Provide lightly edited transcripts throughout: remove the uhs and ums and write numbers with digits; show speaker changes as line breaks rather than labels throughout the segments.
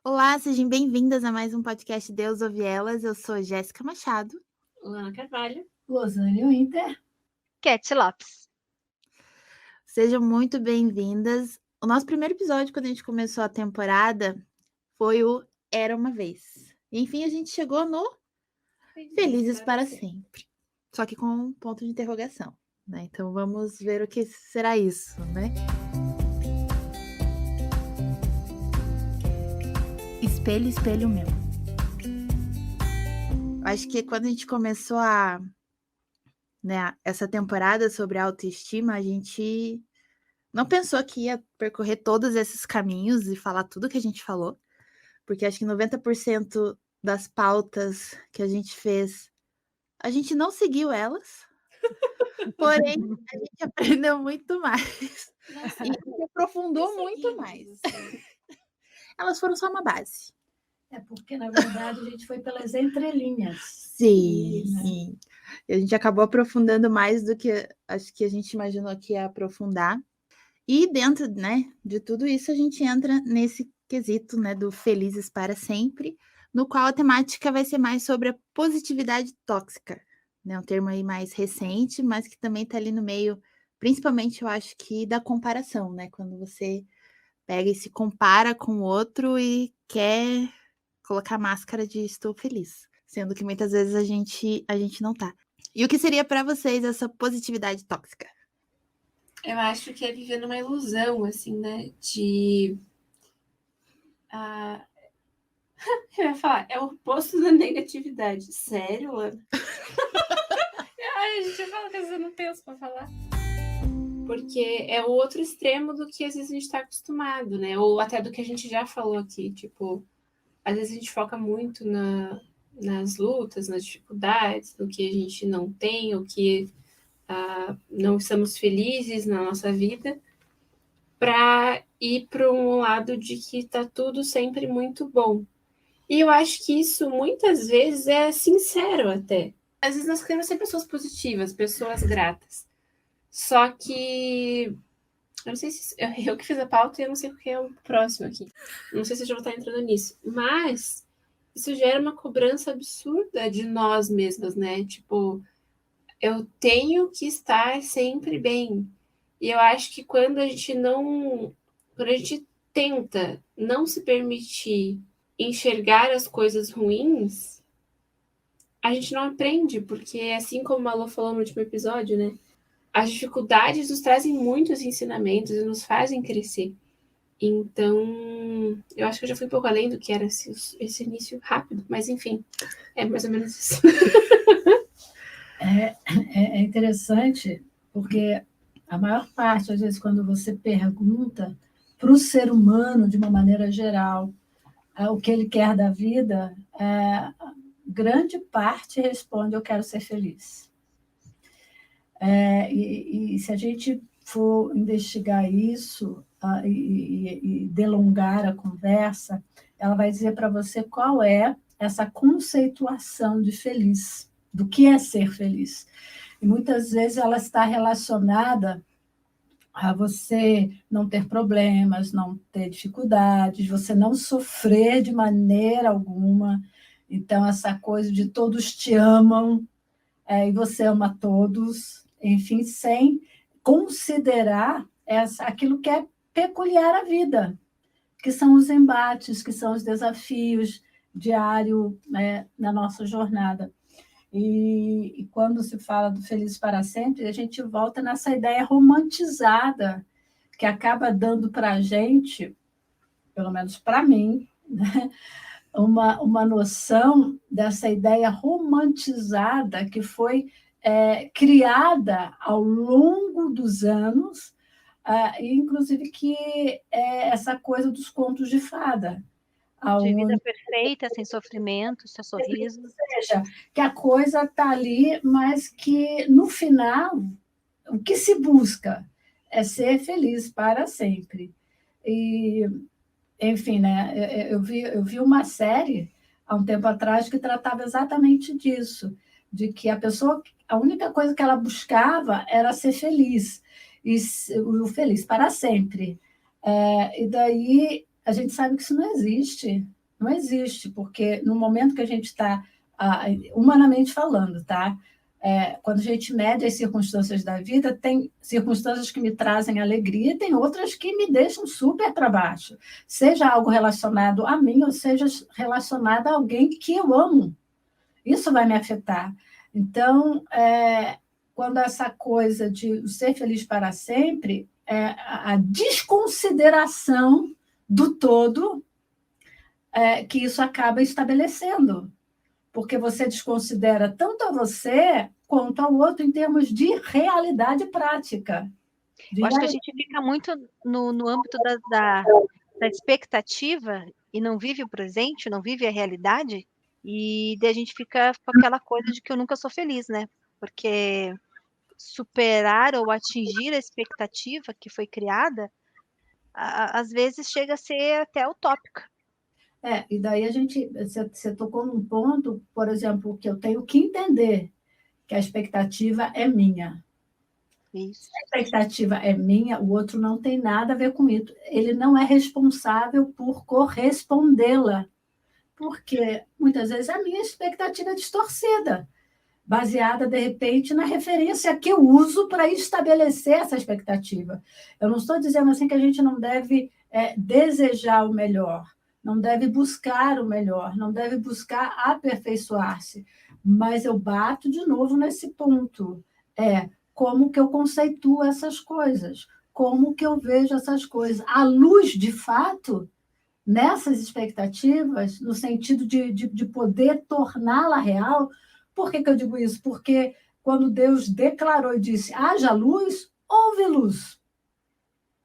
Olá, sejam bem-vindas a mais um podcast Deus Ouve Elas. Eu sou Jéssica Machado.
Luana Carvalho.
Losane Winter.
Cat Lopes.
Sejam muito bem-vindas. O nosso primeiro episódio, quando a gente começou a temporada, foi o Era Uma Vez. E, enfim, a gente chegou no Felizes para Sempre. Só que com um ponto de interrogação, né? Então vamos ver o que será isso, né? Espelho, espelho meu. Acho que quando a gente começou essa temporada sobre autoestima, a gente não pensou que ia percorrer todos esses caminhos e falar tudo que a gente falou, porque acho que 90% das pautas que a gente fez, a gente não seguiu elas, porém a gente aprendeu muito mais.
Nossa,
E se aprofundou muito mais. Elas foram só uma base.
É porque, na verdade, a gente foi pelas entrelinhas.
Sim. E a gente acabou aprofundando mais do que acho que a gente imaginou que ia aprofundar. E dentro, né, de tudo isso, a gente entra nesse quesito, né, do Felizes para Sempre, no qual a temática vai ser mais sobre a positividade tóxica, né, um termo aí mais recente, mas que também está ali no meio, principalmente, eu acho que da comparação, né, quando você pega e se compara com o outro e quer colocar a máscara de estou feliz, sendo que muitas vezes a gente não tá. E o que seria para vocês essa positividade tóxica?
Eu acho que é viver numa ilusão, assim, né? De. Eu ia falar, é o oposto da negatividade. Sério, Lana? Ai, a gente fala que eu não penso pra falar. Porque é o outro extremo do que às vezes a gente tá acostumado, né? Ou até do que a gente já falou aqui. Tipo, às vezes a gente foca muito nas lutas, nas dificuldades, no que a gente não tem, o que não estamos felizes na nossa vida, para ir para um lado de que está tudo sempre muito bom. E eu acho que isso muitas vezes é sincero até. Às vezes nós queremos ser pessoas positivas, pessoas gratas. Só que eu não sei se eu que fiz a pauta e eu não sei porque é o próximo aqui. Não sei se eu já vou estar entrando nisso. Mas isso gera uma cobrança absurda de nós mesmas, né? Tipo, eu tenho que estar sempre bem. E eu acho que quando a gente tenta não se permitir enxergar as coisas ruins, a gente não aprende, porque assim como a Malu falou no último episódio, né? As dificuldades nos trazem muitos ensinamentos e nos fazem crescer. Então, eu acho que eu já fui um pouco além do que era esse início rápido, mas enfim, é mais ou menos isso.
É interessante, porque a maior parte, às vezes, quando você pergunta para o ser humano, de uma maneira geral, o que ele quer da vida, grande parte responde: eu quero ser feliz. E se a gente for investigar isso e delongar a conversa, ela vai dizer para você qual é essa conceituação de feliz, do que é ser feliz. E muitas vezes ela está relacionada a você não ter problemas, não ter dificuldades, você não sofrer de maneira alguma. Então, essa coisa de todos te amam, e você ama todos, enfim, sem considerar aquilo que é peculiar à vida, que são os embates, que são os desafios diários, né, na nossa jornada. E quando se fala do Feliz para Sempre, a gente volta nessa ideia romantizada que acaba dando para a gente, pelo menos para mim, né, uma noção dessa ideia romantizada que foi criada ao longo dos anos, inclusive que é essa coisa dos contos de fada.
De vida perfeita, sem sofrimento, só sorriso.
Ou seja, que a coisa está ali, mas que, no final, o que se busca é ser feliz para sempre. E, enfim, né, eu vi uma série há um tempo atrás que tratava exatamente disso, de que a única coisa que ela buscava era ser feliz, e o feliz para sempre. E daí a gente sabe que isso não existe. Não existe, porque no momento que a gente está, humanamente falando, tá? Quando a gente mede as circunstâncias da vida, tem circunstâncias que me trazem alegria e tem outras que me deixam super para baixo. Seja algo relacionado a mim ou seja relacionado a alguém que eu amo. Isso vai me afetar. Então, quando essa coisa de ser feliz para sempre, a desconsideração do todo que isso acaba estabelecendo. Porque você desconsidera tanto a você quanto ao outro em termos de realidade prática.
Eu acho que a gente fica muito no âmbito da expectativa e não vive o presente, não vive a realidade, e daí a gente fica com aquela coisa de que eu nunca sou feliz, né? Porque superar ou atingir a expectativa que foi criada, às vezes chega a ser até utópica.
E daí você tocou num ponto, por exemplo, que eu tenho que entender que a expectativa é minha.
Isso.
Se a expectativa é minha, o outro não tem nada a ver com isso. Ele não é responsável por correspondê-la, porque muitas vezes a minha expectativa é distorcida, baseada, de repente, na referência que eu uso para estabelecer essa expectativa. Eu não estou dizendo assim que a gente não deve desejar o melhor, não deve buscar o melhor, não deve buscar aperfeiçoar-se, mas eu bato de novo nesse ponto. Como que eu conceituo essas coisas? Como que eu vejo essas coisas? À luz, de fato, nessas expectativas, no sentido de poder torná-la real. Por que eu digo isso? Porque quando Deus declarou e disse, haja luz, houve luz.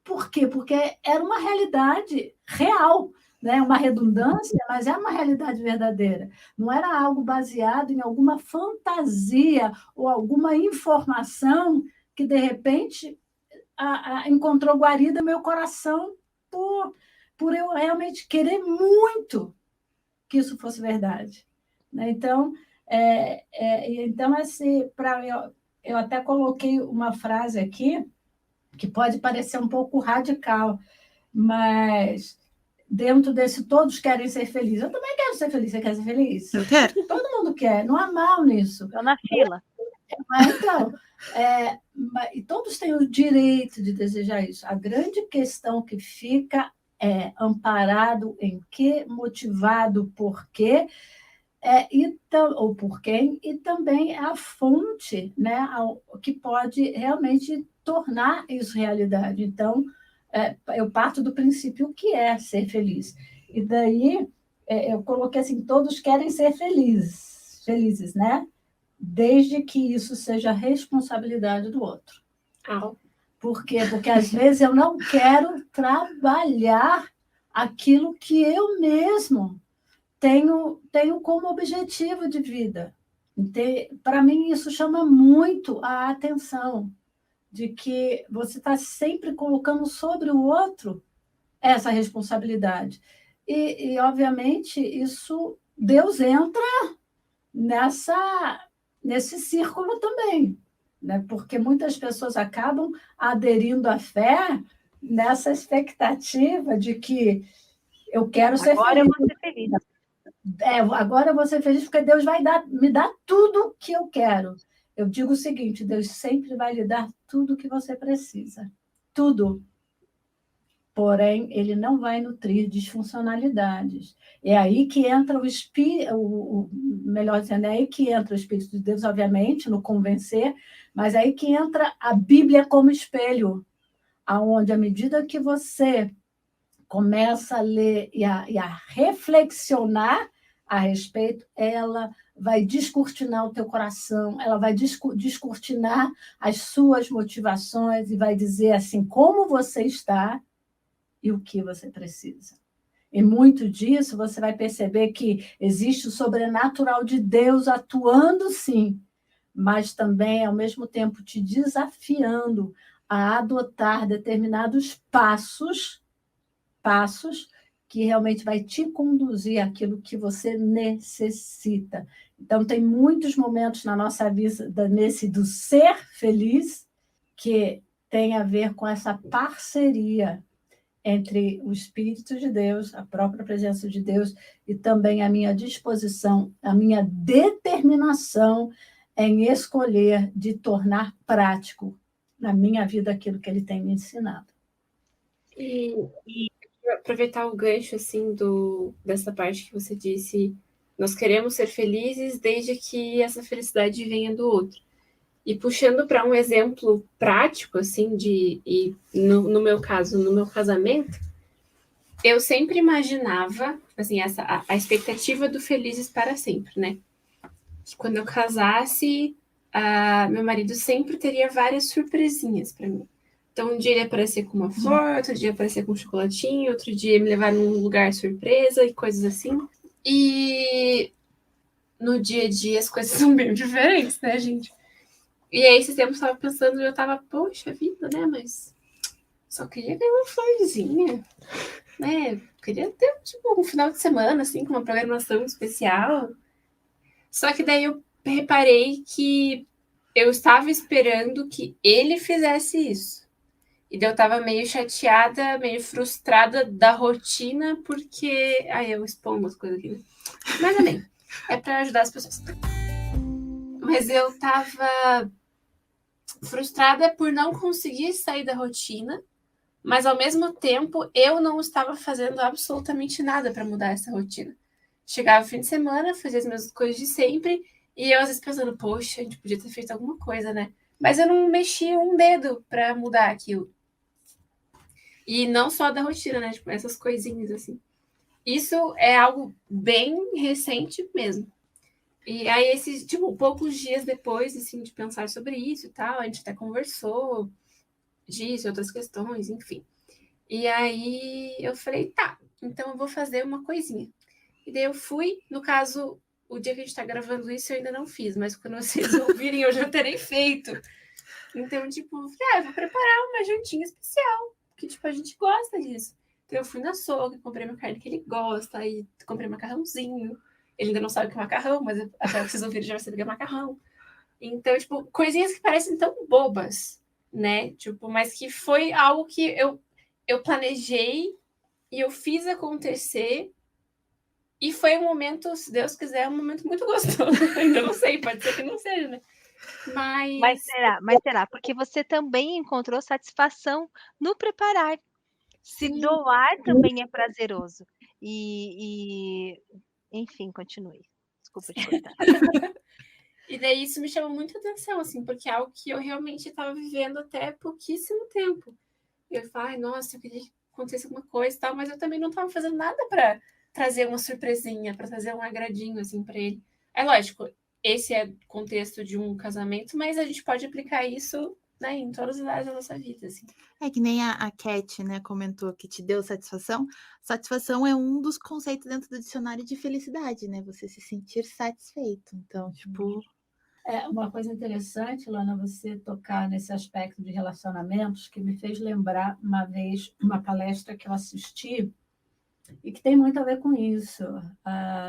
Por quê? Porque era uma realidade real, né? Uma redundância, mas é uma realidade verdadeira. Não era algo baseado em alguma fantasia ou alguma informação que, de repente, encontrou guarida no meu coração por eu realmente querer muito que isso fosse verdade. Então, eu até coloquei uma frase aqui que pode parecer um pouco radical, mas dentro desse todos querem ser felizes. Eu também quero ser feliz. Você quer ser feliz?
Eu quero.
Todo mundo quer, não há mal nisso.
Estou na fila.
Então, e todos têm o direito de desejar isso. A grande questão que fica é amparado em quê, motivado por quê, ou por quem, e também a fonte, né, que pode realmente tornar isso realidade. Então, eu parto do princípio que é ser feliz. E daí eu coloquei assim, todos querem ser felizes, né? Desde que isso seja responsabilidade do outro. Por quê? Porque, às vezes, eu não quero trabalhar aquilo que eu mesmo tenho como objetivo de vida. Para mim, isso chama muito a atenção, de que você está sempre colocando sobre o outro essa responsabilidade. E obviamente, isso Deus entra nesse círculo também, né? Porque muitas pessoas acabam aderindo à fé nessa expectativa de que eu quero ser
Agora
feliz.
Eu vou ser feliz.
Agora eu vou ser feliz porque Deus vai me dar tudo o que eu quero. Eu digo o seguinte, Deus sempre vai lhe dar tudo o que você precisa. Tudo. Porém, ele não vai nutrir disfuncionalidades. É aí que entra o Espírito, melhor dizendo, é aí que entra o Espírito de Deus, obviamente, no convencer, mas é aí que entra a Bíblia como espelho, aonde, à medida que você começa a ler e a reflexionar a respeito, ela vai descortinar o teu coração, ela vai descortinar as suas motivações e vai dizer assim, como você está e o que você precisa. E muito disso você vai perceber que existe o sobrenatural de Deus atuando, sim, mas também, ao mesmo tempo, te desafiando a adotar determinados passos que realmente vai te conduzir àquilo que você necessita. Então, tem muitos momentos na nossa vida nesse do ser feliz que tem a ver com essa parceria entre o Espírito de Deus, a própria presença de Deus, e também a minha disposição, a minha determinação em escolher de tornar prático na minha vida aquilo que ele tem me ensinado.
E aproveitar o gancho assim dessa parte que você disse, nós queremos ser felizes desde que essa felicidade venha do outro. E puxando para um exemplo prático, assim, no meu caso, no meu casamento, eu sempre imaginava, assim, a expectativa do felizes para sempre, né? Que quando eu casasse, meu marido sempre teria várias surpresinhas para mim. Então, um dia ele ia aparecer com uma flor, outro dia ia aparecer com um chocolatinho, outro dia ia me levar num lugar surpresa e coisas assim. E no dia a dia as coisas são bem diferentes, né, gente? E aí, esses tempos eu tava pensando, eu tava, poxa vida, né? Mas só queria ganhar uma florzinha, né? Queria ter, tipo, um final de semana, assim, com uma programação especial. Só que daí eu reparei que eu estava esperando que ele fizesse isso. E daí eu tava meio chateada, meio frustrada da rotina, porque... Ai, eu expondo umas coisas aqui, né? Mas também, é pra ajudar as pessoas. Mas eu tava frustrada por não conseguir sair da rotina, mas ao mesmo tempo eu não estava fazendo absolutamente nada para mudar essa rotina. Chegava o fim de semana, fazia as mesmas coisas de sempre, e eu às vezes pensando, poxa, a gente podia ter feito alguma coisa, né? Mas eu não mexia um dedo para mudar aquilo. E não só da rotina, né? Tipo, essas coisinhas assim. Isso é algo bem recente mesmo. E aí, esses, tipo, poucos dias depois, assim, de pensar sobre isso e tal, a gente até conversou disso, outras questões, enfim. E aí eu falei, tá, então eu vou fazer uma coisinha. E daí eu fui, no caso, o dia que a gente tá gravando isso eu ainda não fiz, mas quando vocês ouvirem eu já terei feito. Então, tipo, eu vou preparar uma jantinha especial, que, tipo, a gente gosta disso. Então eu fui na açougue, comprei uma carne que ele gosta, aí comprei macarrãozinho. Ele ainda não sabe o que é macarrão, mas até vocês ouvirem já vai saber que é macarrão. Então, tipo, coisinhas que parecem tão bobas, né? Tipo, mas que foi algo que eu planejei e eu fiz acontecer. E foi um momento, se Deus quiser, um momento muito gostoso. Ainda não sei, pode ser que não seja, né?
Mas será? Porque você também encontrou satisfação no preparar. Se
Sim.
doar também é prazeroso. Enfim, continue. Desculpa te cortar.
E daí isso me chamou muita atenção, assim, porque é algo que eu realmente estava vivendo até pouquíssimo tempo. Eu falei, nossa, eu queria que acontecesse alguma coisa e tal, mas eu também não estava fazendo nada para trazer uma surpresinha, para trazer um agradinho, assim, para ele. É lógico, esse é o contexto de um casamento, mas a gente pode aplicar isso, né, em todas as áreas da nossa vida, assim.
É que nem a Cat, né, comentou que te deu satisfação. Satisfação é um dos conceitos dentro do dicionário de felicidade, né? Você se sentir satisfeito. Então, tipo...
Uma coisa interessante, Lana, você tocar nesse aspecto de relacionamentos, que me fez lembrar uma vez uma palestra que eu assisti e que tem muito a ver com isso.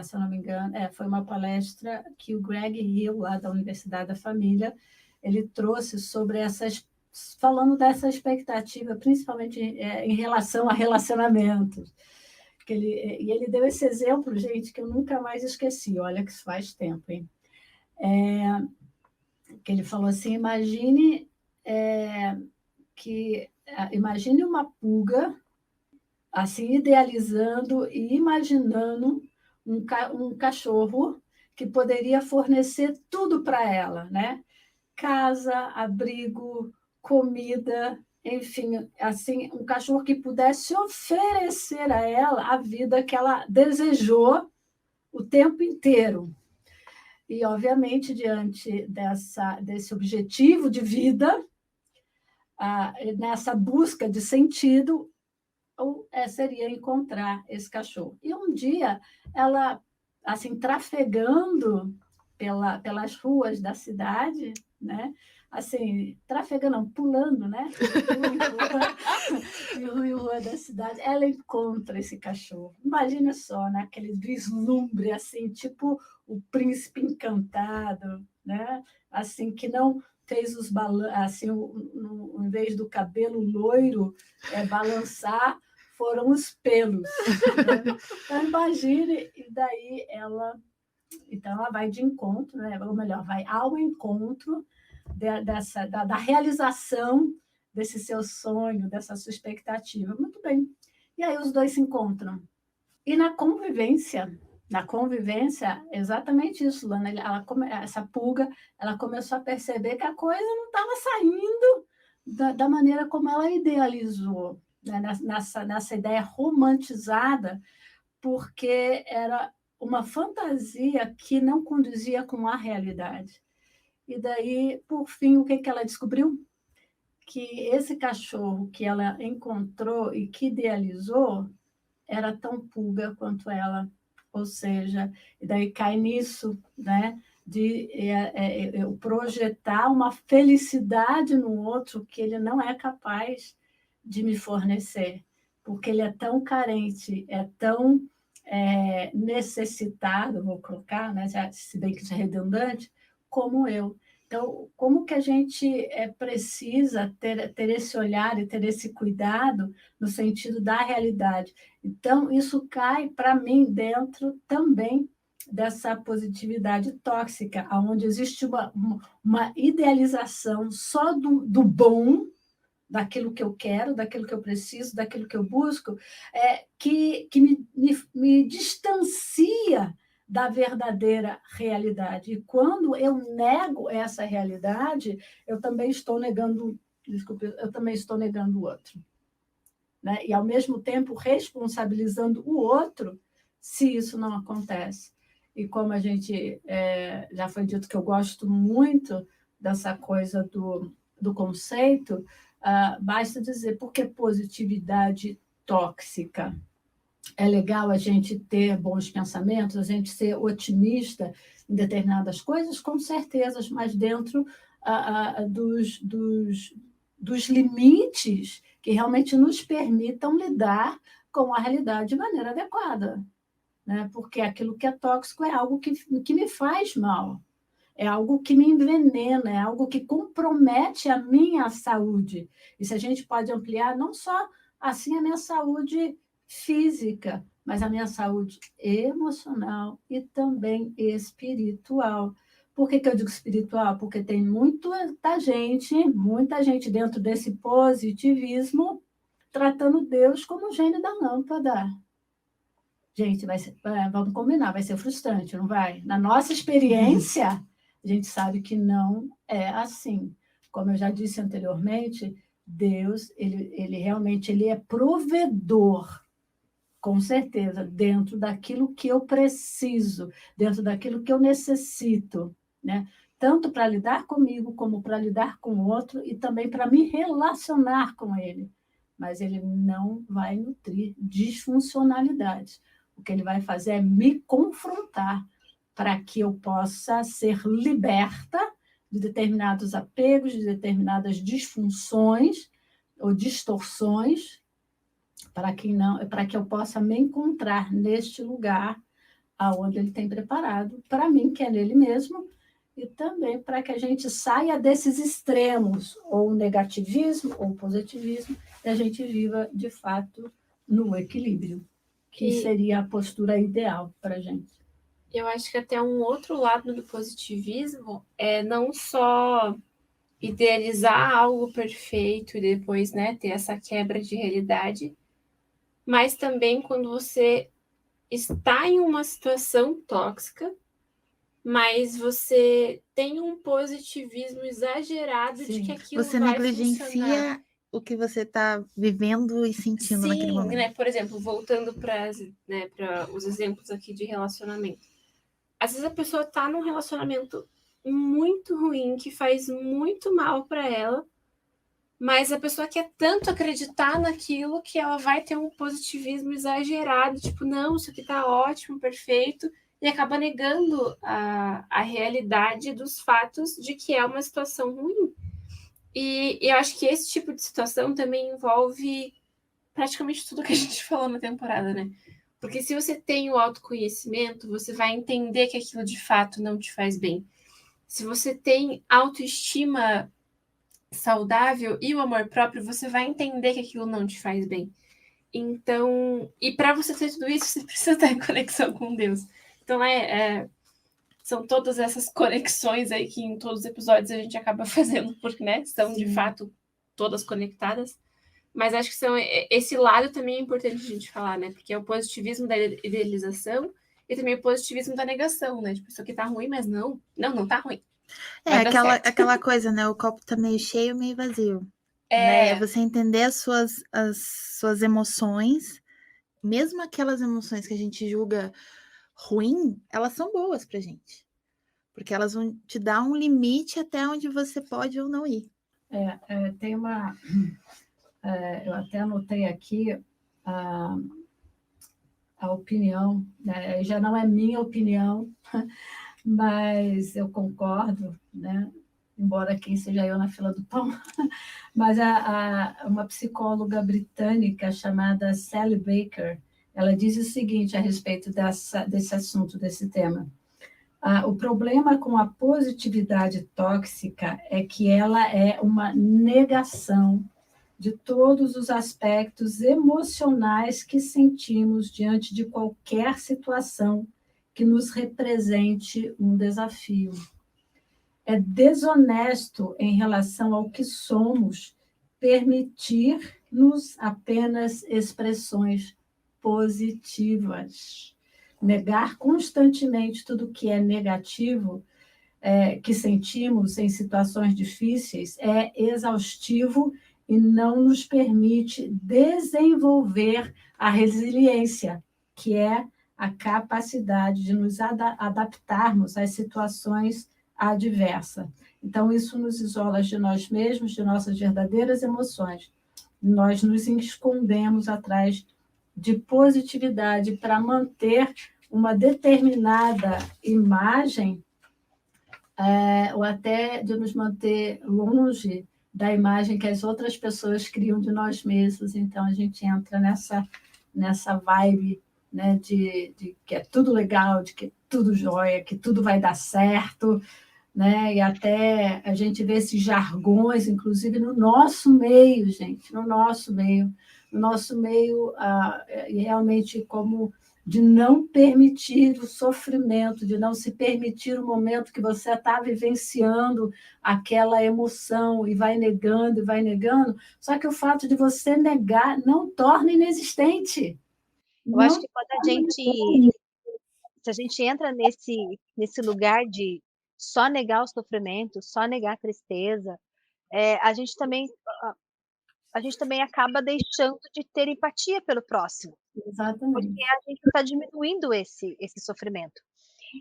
Se eu não me engano, foi uma palestra que o Greg Hill, lá da Universidade da Família, ele trouxe sobre falando dessa expectativa, principalmente em relação a relacionamentos. E ele deu esse exemplo, gente, que eu nunca mais esqueci. Olha que isso faz tempo, hein? Que ele falou assim, imagine uma pulga assim idealizando e imaginando um cachorro que poderia fornecer tudo para ela, né? Casa, abrigo, comida, enfim, assim, um cachorro que pudesse oferecer a ela a vida que ela desejou o tempo inteiro. E, obviamente, diante desse objetivo de vida, nessa busca de sentido, seria encontrar esse cachorro. E um dia, ela, assim, trafegando pelas ruas da cidade, né? Assim, trafegando, não, pulando, né? De rua em rua da cidade, ela encontra esse cachorro. Imagina só, né? Aquele vislumbre, assim, tipo o príncipe encantado, né? Assim, que não fez assim, em vez do cabelo loiro balançar, foram os pelos. Né? Então, imagine, e daí ela vai de encontro, né? Ou melhor, vai ao encontro da realização desse seu sonho, dessa sua expectativa. Muito bem. E aí os dois se encontram. E na convivência, exatamente isso, Lana. Essa pulga, ela começou a perceber que a coisa não estava saindo da maneira como ela idealizou, né? Nessa ideia romantizada, porque era uma fantasia que não conduzia com a realidade. E daí, por fim, o que ela descobriu? Que esse cachorro que ela encontrou e que idealizou era tão pulga quanto ela. Ou seja, e daí cai nisso, né? De eu projetar uma felicidade no outro que ele não é capaz de me fornecer, porque ele é tão carente, é tão necessitado, vou colocar, né? Se bem que isso é redundante, como eu. Então, como que a gente precisa ter esse olhar e ter esse cuidado no sentido da realidade? Então, isso cai, para mim, dentro também dessa positividade tóxica, onde existe uma idealização só do bom, daquilo que eu quero, daquilo que eu preciso, daquilo que eu busco, que me distancia da verdadeira realidade. E quando eu nego essa realidade, eu também estou negando o outro. Né? E, ao mesmo tempo, responsabilizando o outro se isso não acontece. E como a gente já foi dito que eu gosto muito dessa coisa do conceito, basta dizer por que positividade tóxica. É legal a gente ter bons pensamentos, a gente ser otimista em determinadas coisas, com certeza, mas dentro dos limites que realmente nos permitam lidar com a realidade de maneira adequada. Né? Porque aquilo que é tóxico é algo que me faz mal, é algo que me envenena, é algo que compromete a minha saúde. E se a gente pode ampliar, não só assim a minha saúde física, mas a minha saúde emocional e também espiritual. Por que eu digo espiritual? Porque tem muita gente dentro desse positivismo tratando Deus como o gênio da lâmpada. Gente, vamos combinar, vai ser frustrante, não vai? Na nossa experiência, a gente sabe que não é assim. Como eu já disse anteriormente, Deus, ele realmente é provedor, com certeza, dentro daquilo que eu preciso, dentro daquilo que eu necessito, né? Tanto para lidar comigo, como para lidar com o outro, e também para me relacionar com ele. Mas ele não vai nutrir disfuncionalidade. O que ele vai fazer é me confrontar para que eu possa ser liberta de determinados apegos, de determinadas disfunções ou distorções, para que eu possa me encontrar neste lugar aonde ele tem preparado para mim, que é nele mesmo, e também para que a gente saia desses extremos, ou negativismo ou positivismo, e a gente viva, de fato, no equilíbrio, que seria a postura ideal para a gente.
Eu acho que até um outro lado do positivismo é não só idealizar algo perfeito e depois, né, ter essa quebra de realidade, mas também quando você está em uma situação tóxica, mas você tem um positivismo exagerado de que aquilo
você
vai
negligencia
funcionar.
O que você está vivendo e sentindo naquele momento.
Né? Por exemplo, voltando para os exemplos aqui de relacionamento. Às vezes a pessoa está num relacionamento muito ruim, que faz muito mal para ela, mas a pessoa quer tanto acreditar naquilo que ela vai ter um positivismo exagerado, tipo, não, isso aqui tá ótimo, perfeito, e acaba negando a realidade dos fatos de que é uma situação ruim. E eu acho que esse tipo de situação também envolve praticamente tudo que a gente falou na temporada, né? Porque se você tem o autoconhecimento, você vai entender que aquilo de fato não te faz bem. Se você tem autoestima saudável e o amor próprio, você vai entender que aquilo não te faz bem. Então, e para você ter tudo isso, você precisa estar em conexão com Deus. Então, são todas essas conexões aí que em todos os episódios a gente acaba fazendo, porque, né, são de fato todas conectadas. Mas acho que esse lado também é importante a gente falar, né? Porque é o positivismo da idealização e também o positivismo da negação, né? Tipo, isso aqui tá ruim, mas não tá ruim. Vai dar certo.
Aquela coisa, né? O copo tá meio cheio, meio vazio. Né? É você entender as suas emoções, mesmo aquelas emoções que a gente julga ruim, elas são boas pra gente. Porque elas vão te dar um limite até onde você pode ou não ir.
Tem uma... eu até anotei aqui a opinião, né? Já não é minha opinião, mas eu concordo, né? Embora quem seja eu na fila do pão, mas uma psicóloga britânica chamada Sally Baker, ela diz o seguinte a respeito desse assunto, desse tema. O problema com a positividade tóxica é que ela é uma negação de todos os aspectos emocionais que sentimos diante de qualquer situação que nos represente um desafio. É desonesto em relação ao que somos permitir-nos apenas expressões positivas. Negar constantemente tudo que é negativo, que sentimos em situações difíceis, é exaustivo e não nos permite desenvolver a resiliência, que é a capacidade de nos adaptarmos às situações adversas. Então, isso nos isola de nós mesmos, de nossas verdadeiras emoções. Nós nos escondemos atrás de positividade para manter uma determinada imagem, ou até de nos manter longe da imagem que as outras pessoas criam de nós mesmos. Então, a gente entra nessa vibe, né, de que é tudo legal, de que é tudo jóia, que tudo vai dar certo, né? E até a gente vê esses jargões, inclusive no nosso meio, gente, no nosso meio, realmente como de não permitir o sofrimento, de não se permitir o momento que você está vivenciando aquela emoção e vai negando, só que o fato de você negar não torna inexistente.
Eu acho que se a gente entra nesse lugar de só negar o sofrimento, só negar a tristeza, a gente também acaba deixando de ter empatia pelo próximo.
Exatamente.
Porque a gente está diminuindo esse sofrimento.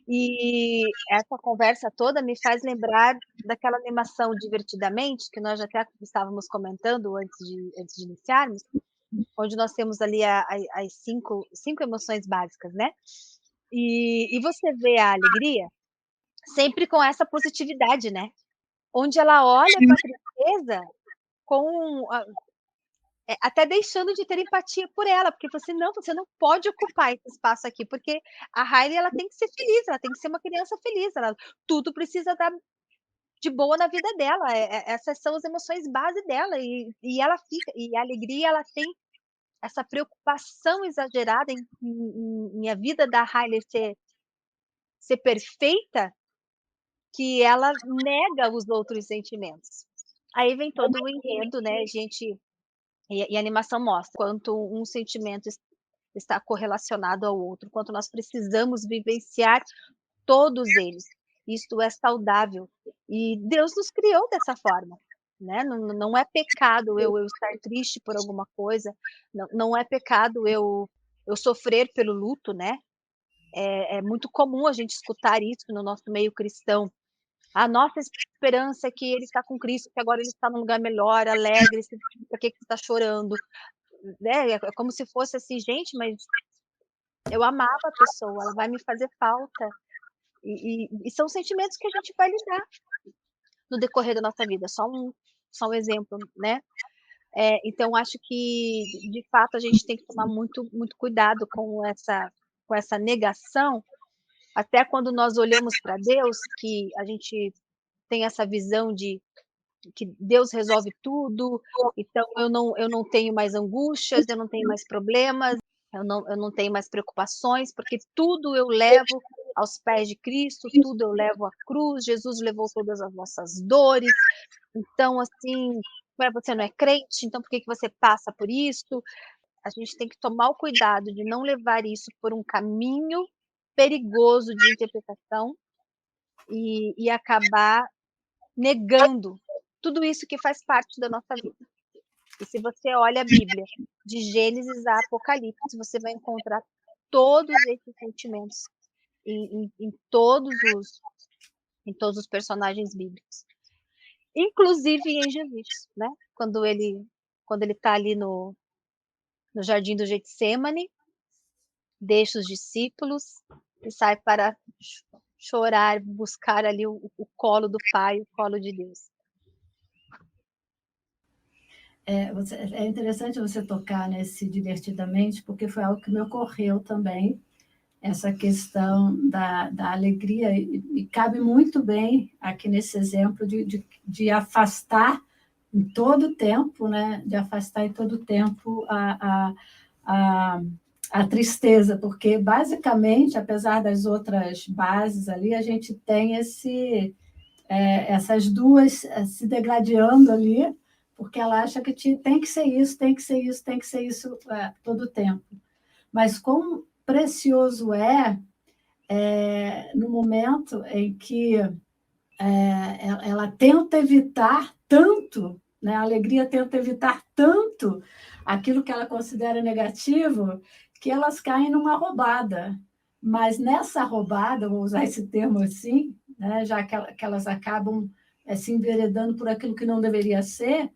E essa conversa toda me faz lembrar daquela animação Divertidamente, que nós já até estávamos comentando antes de iniciarmos, onde nós temos ali as cinco emoções básicas, né? E você vê a alegria sempre com essa positividade, né? Onde ela olha para a tristeza até deixando de ter empatia por ela, porque você não pode ocupar esse espaço aqui, porque a Riley ela tem que ser feliz, ela tem que ser uma criança feliz, tudo precisa dar de boa na vida dela, essas são as emoções base dela, e ela fica, e a alegria ela tem essa preocupação exagerada em a vida da Riley ser perfeita, que ela nega os outros sentimentos. Aí vem todo o enredo, né, e a animação mostra quanto um sentimento está correlacionado ao outro, quanto nós precisamos vivenciar todos eles. Isto é saudável. E Deus nos criou dessa forma, né? Não é pecado eu estar triste por alguma coisa, não é pecado eu sofrer pelo luto, né? É muito comum a gente escutar isso no nosso meio cristão. A nossa esperança é que ele está com Cristo, que agora ele está num lugar melhor, alegre, por que você está chorando? Né? É como se fosse assim, gente, mas eu amava a pessoa, ela vai me fazer falta. E são sentimentos que a gente vai lidar no decorrer da nossa vida, só um exemplo, né? Então, acho que, de fato, a gente tem que tomar muito, muito cuidado com essa negação, até quando nós olhamos para Deus, que a gente tem essa visão de que Deus resolve tudo, então eu não tenho mais angústias, eu não tenho mais problemas, eu não tenho mais preocupações, porque tudo eu levo aos pés de Cristo, tudo eu levo à cruz, Jesus levou todas as nossas dores, então, assim, você não é crente, então por que que você passa por isso? A gente tem que tomar o cuidado de não levar isso por um caminho perigoso de interpretação e acabar negando tudo isso que faz parte da nossa vida. E se você olha a Bíblia, de Gênesis a Apocalipse, você vai encontrar todos esses sentimentos em todos os personagens bíblicos. Inclusive em Jesus, né? Quando ele está ali no jardim do Getsemane, deixa os discípulos e sai para chorar, buscar ali o colo do Pai, o colo de Deus.
É interessante você tocar nesse divertidamente, porque foi algo que me ocorreu também, essa questão da alegria, e cabe muito bem aqui nesse exemplo de afastar em todo o tempo, né? De afastar em todo o tempo a tristeza, porque, basicamente, apesar das outras bases ali, a gente tem essas duas se degradando ali, porque ela acha que tem que ser isso, tem que ser isso, tem que ser isso todo o tempo. Mas quão precioso no momento em que ela tenta evitar tanto, né? A alegria tenta evitar tanto aquilo que ela considera negativo, que elas caem numa roubada. Mas nessa roubada, vou usar esse termo assim, né? Já que elas acabam se enveredando por aquilo que não deveria ser,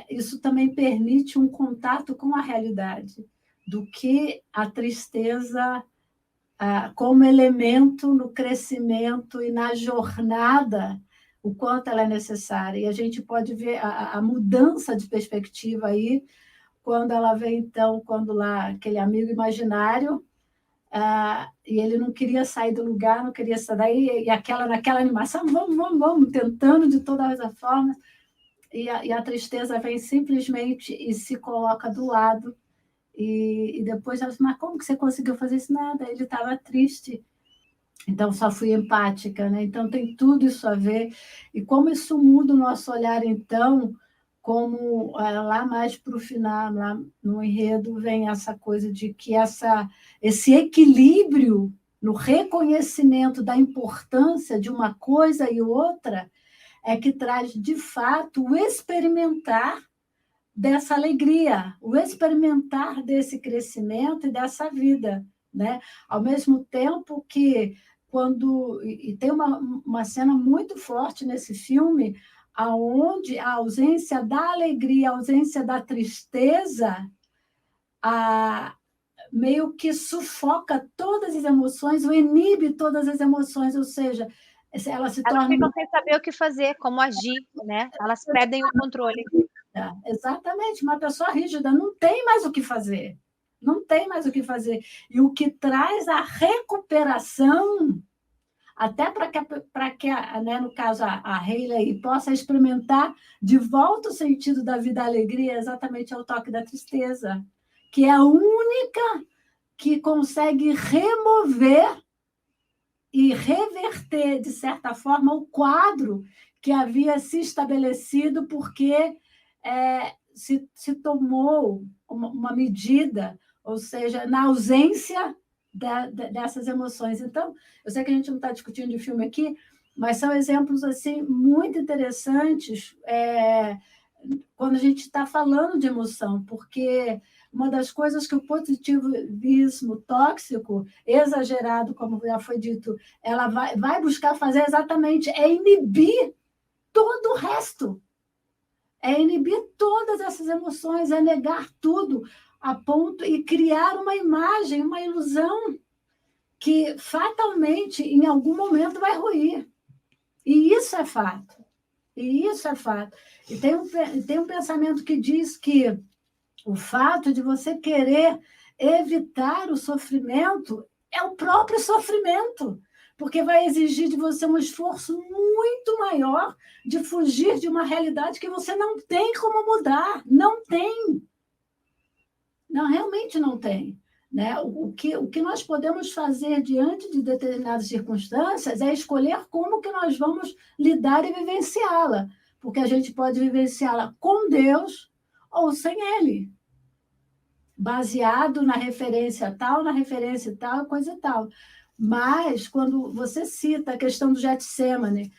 isso também permite um contato com a realidade, do que a tristeza como elemento no crescimento e na jornada, o quanto ela é necessária. E a gente pode ver a mudança de perspectiva aí, quando ela vê, então, quando lá aquele amigo imaginário, e ele não queria sair do lugar, não queria sair daí, e naquela animação, vamos, tentando de todas as formas, e a tristeza vem simplesmente e se coloca do lado, e depois ela diz, mas como que você conseguiu fazer isso? Nada, ele estava triste. Então, só fui empática, né? Então, tem tudo isso a ver. E como isso muda o nosso olhar, então, como lá mais para o final, lá no enredo, vem essa coisa de que esse equilíbrio no reconhecimento da importância de uma coisa e outra é que traz, de fato, o experimentar dessa alegria, o experimentar desse crescimento e dessa vida, né? Ao mesmo tempo que e tem uma cena muito forte nesse filme, aonde a ausência da alegria, a ausência da tristeza, meio que sufoca todas as emoções, ou inibe todas as emoções, ou seja, elas se tornam...
ficam sem saber o que fazer, como agir, né? Elas perdem o controle.
Exatamente, uma pessoa rígida não tem mais o que fazer, não tem mais o que fazer. E o que traz a recuperação, até para que né, no caso, a Hayley possa experimentar de volta o sentido da vida, a alegria, exatamente ao toque da tristeza, que é a única que consegue remover e reverter, de certa forma, o quadro que havia se estabelecido, porque se tomou uma medida, ou seja, na ausência dessas emoções. Então, eu sei que a gente não está discutindo de filme aqui, mas são exemplos assim muito interessantes quando a gente está falando de emoção, porque uma das coisas que o positivismo tóxico, exagerado, como já foi dito, ela vai buscar fazer exatamente inibir todo o resto. Inibir todas essas emoções, negar tudo, a ponto e criar uma imagem, uma ilusão que fatalmente, em algum momento, vai ruir. E isso é fato. E isso é fato. E tem um pensamento que diz que o fato de você querer evitar o sofrimento é o próprio sofrimento, porque vai exigir de você um esforço muito maior de fugir de uma realidade que você não tem como mudar. Não tem. Não, realmente não tem. Né? O que nós podemos fazer diante de determinadas circunstâncias é escolher como que nós vamos lidar e vivenciá-la, porque a gente pode vivenciá-la com Deus ou sem Ele, baseado na referência tal, coisa tal. Mas, quando você cita a questão do Getsemane,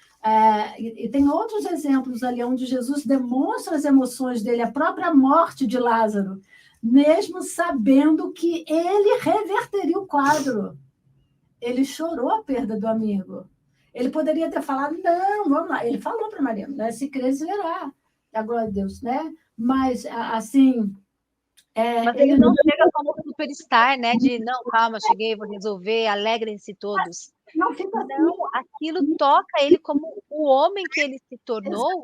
e tem outros exemplos ali onde Jesus demonstra as emoções dele, a própria morte de Lázaro, mesmo sabendo que ele reverteria o quadro. Ele chorou a perda do amigo. Ele poderia ter falado, não, vamos lá. Ele falou para Maria, né? Se crer, verá. A glória a Deus, né? Mas, assim...
Mas ele não chega como superstar, né? De, não, calma, cheguei, vou resolver, alegrem-se todos.
Não, fica
não, aquilo toca ele como o homem que ele se tornou.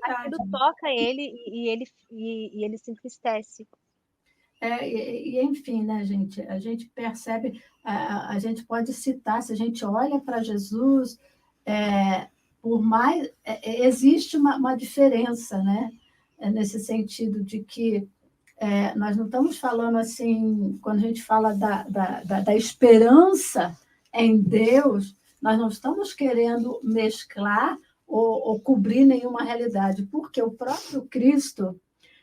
Aquilo toca ele e ele se entristece.
Enfim, né, gente? A gente percebe, a gente pode citar, se a gente olha para Jesus, por mais... existe uma diferença, né? Nesse sentido de que nós não estamos falando assim, quando a gente fala da esperança em Deus, nós não estamos querendo mesclar ou cobrir nenhuma realidade, porque o próprio Cristo,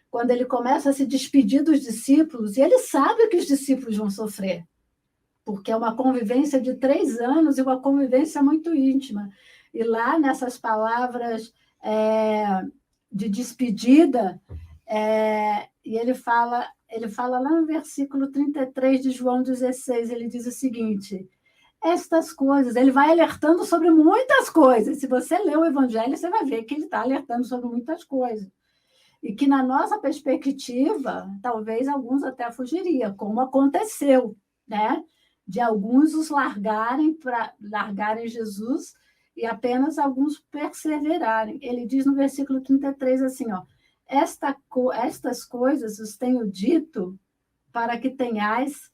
quando ele começa a se despedir dos discípulos, e ele sabe que os discípulos vão sofrer, porque é uma convivência de 3 anos e uma convivência muito íntima. E lá nessas palavras de despedida, e ele fala lá no versículo 33 de João 16, ele diz o seguinte: estas coisas, ele vai alertando sobre muitas coisas. Se você ler o Evangelho, você vai ver que ele está alertando sobre muitas coisas. E que, na nossa perspectiva, talvez alguns até fugiriam, como aconteceu, né? De alguns os largarem Jesus e apenas alguns perseverarem. Ele diz no versículo 33 assim, ó: estas coisas os tenho dito para que tenhais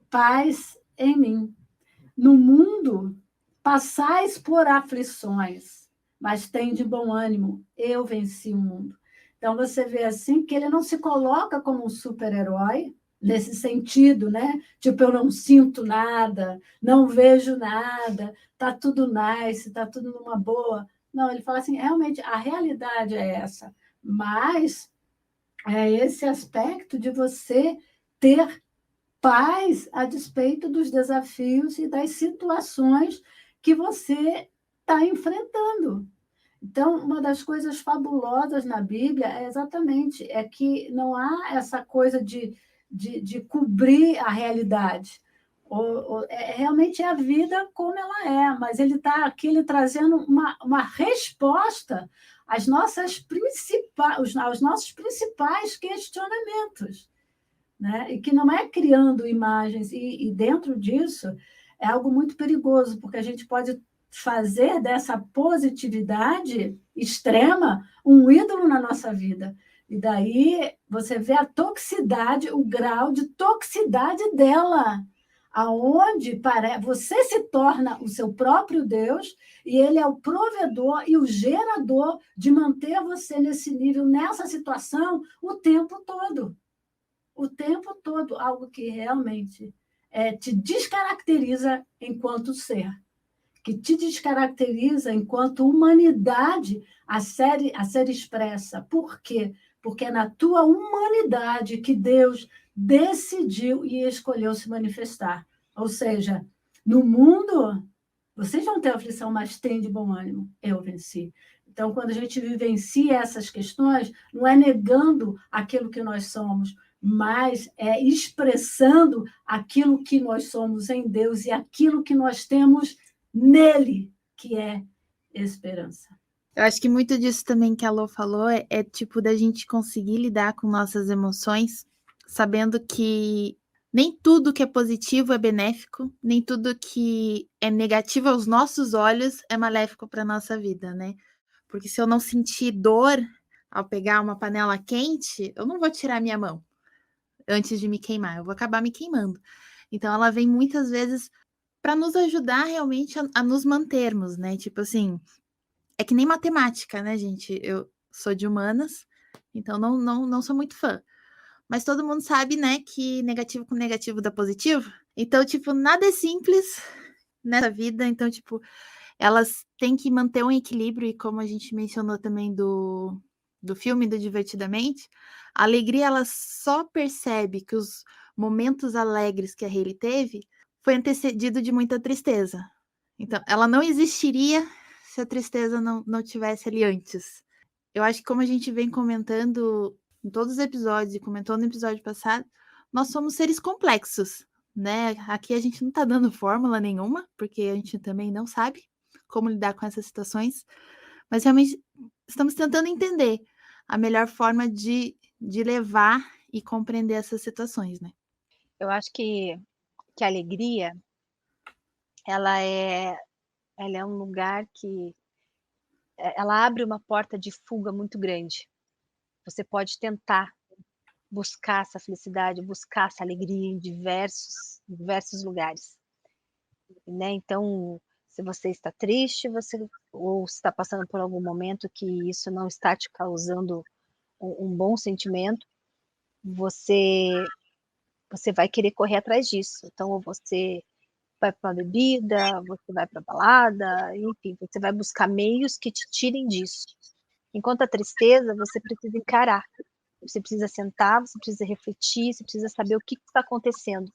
paz em mim. No mundo passais por aflições, mas tende bom ânimo, eu venci o mundo. Então, você vê assim que ele não se coloca como um super-herói, nesse sentido, né? Tipo, eu não sinto nada, não vejo nada, tá tudo nice, tá tudo numa boa. Não, ele fala assim, realmente, a realidade é essa, mas é esse aspecto de você ter paz a despeito dos desafios e das situações que você está enfrentando. Então, uma das coisas fabulosas na Bíblia é que não há essa coisa de cobrir a realidade. Realmente é a vida como ela é, mas ele está aqui trazendo uma resposta aos nossos principais questionamentos. Né? E que não é criando imagens, e dentro disso é algo muito perigoso, porque a gente pode fazer dessa positividade extrema um ídolo na nossa vida. E daí você vê a toxicidade, o grau de toxicidade dela, aonde você se torna o seu próprio Deus e ele é o provedor e o gerador de manter você nesse nível, nessa situação, o tempo todo. O tempo todo, algo que realmente te descaracteriza enquanto ser, que te descaracteriza enquanto humanidade a ser expressa. Por quê? Porque é na tua humanidade que Deus decidiu e escolheu se manifestar. Ou seja, no mundo, vocês vão ter aflição, mas tem de bom ânimo. Eu venci. Então, quando a gente vivencia essas questões, não é negando aquilo que nós somos, mas é expressando aquilo que nós somos em Deus e aquilo que nós temos nele, que é esperança.
Eu acho que muito disso também que a Lô falou tipo da gente conseguir lidar com nossas emoções, sabendo que nem tudo que é positivo é benéfico, nem tudo que é negativo aos nossos olhos é maléfico para a nossa vida, né? Porque se eu não sentir dor ao pegar uma panela quente, eu não vou tirar minha mão antes de me queimar, eu vou acabar me queimando. Então, ela vem muitas vezes para nos ajudar realmente a nos mantermos, né? Tipo assim, é que nem matemática, né, gente? Eu sou de humanas, então não sou muito fã. Mas todo mundo sabe, né, que negativo com negativo dá positivo. Então, tipo, nada é simples nessa vida. Então, tipo, elas têm que manter um equilíbrio. E como a gente mencionou também do filme do Divertidamente, a alegria, ela só percebe que os momentos alegres que a Hayley teve foi antecedido de muita tristeza. Então, ela não existiria se a tristeza não tivesse ali antes. Eu acho que como a gente vem comentando em todos os episódios e comentou no episódio passado, nós somos seres complexos, né? Aqui a gente não tá dando fórmula nenhuma, porque a gente também não sabe como lidar com essas situações, mas realmente estamos tentando entender a melhor forma de levar e compreender essas situações, né?
Eu acho que a alegria, ela é um lugar que ela abre uma porta de fuga muito grande. Você pode tentar buscar essa felicidade, buscar essa alegria em diversos lugares, né? Então, se você está triste, ou está passando por algum momento que isso não está te causando um bom sentimento, você vai querer correr atrás disso. Então, ou você vai para uma bebida, você vai para a balada, enfim, você vai buscar meios que te tirem disso. Enquanto a tristeza, você precisa encarar. Você precisa sentar, você precisa refletir, você precisa saber o que está acontecendo.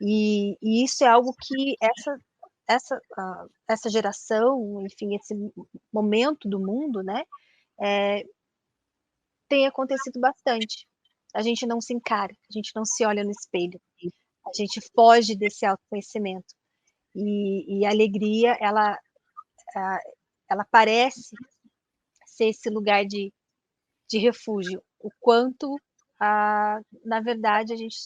E isso é algo que essa geração, enfim, esse momento do mundo, né, tem acontecido bastante. A gente não se encara, a gente não se olha no espelho, a gente foge desse autoconhecimento. E a alegria, ela parece ser esse lugar de refúgio, o quanto, na verdade, a gente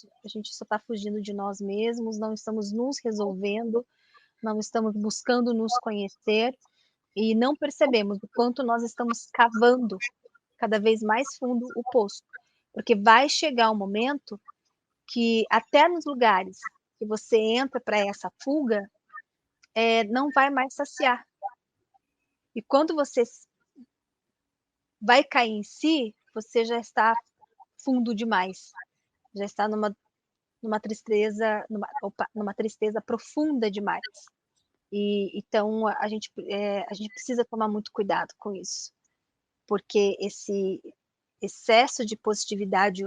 só está fugindo de nós mesmos, não estamos nos resolvendo, não estamos buscando nos conhecer e não percebemos o quanto nós estamos cavando cada vez mais fundo o poço, porque vai chegar um momento que até nos lugares que você entra para essa fuga, não vai mais saciar. E quando você vai cair em si, você já está fundo demais, já está numa tristeza, numa tristeza profunda demais. E então a gente precisa tomar muito cuidado com isso, porque esse excesso de positividade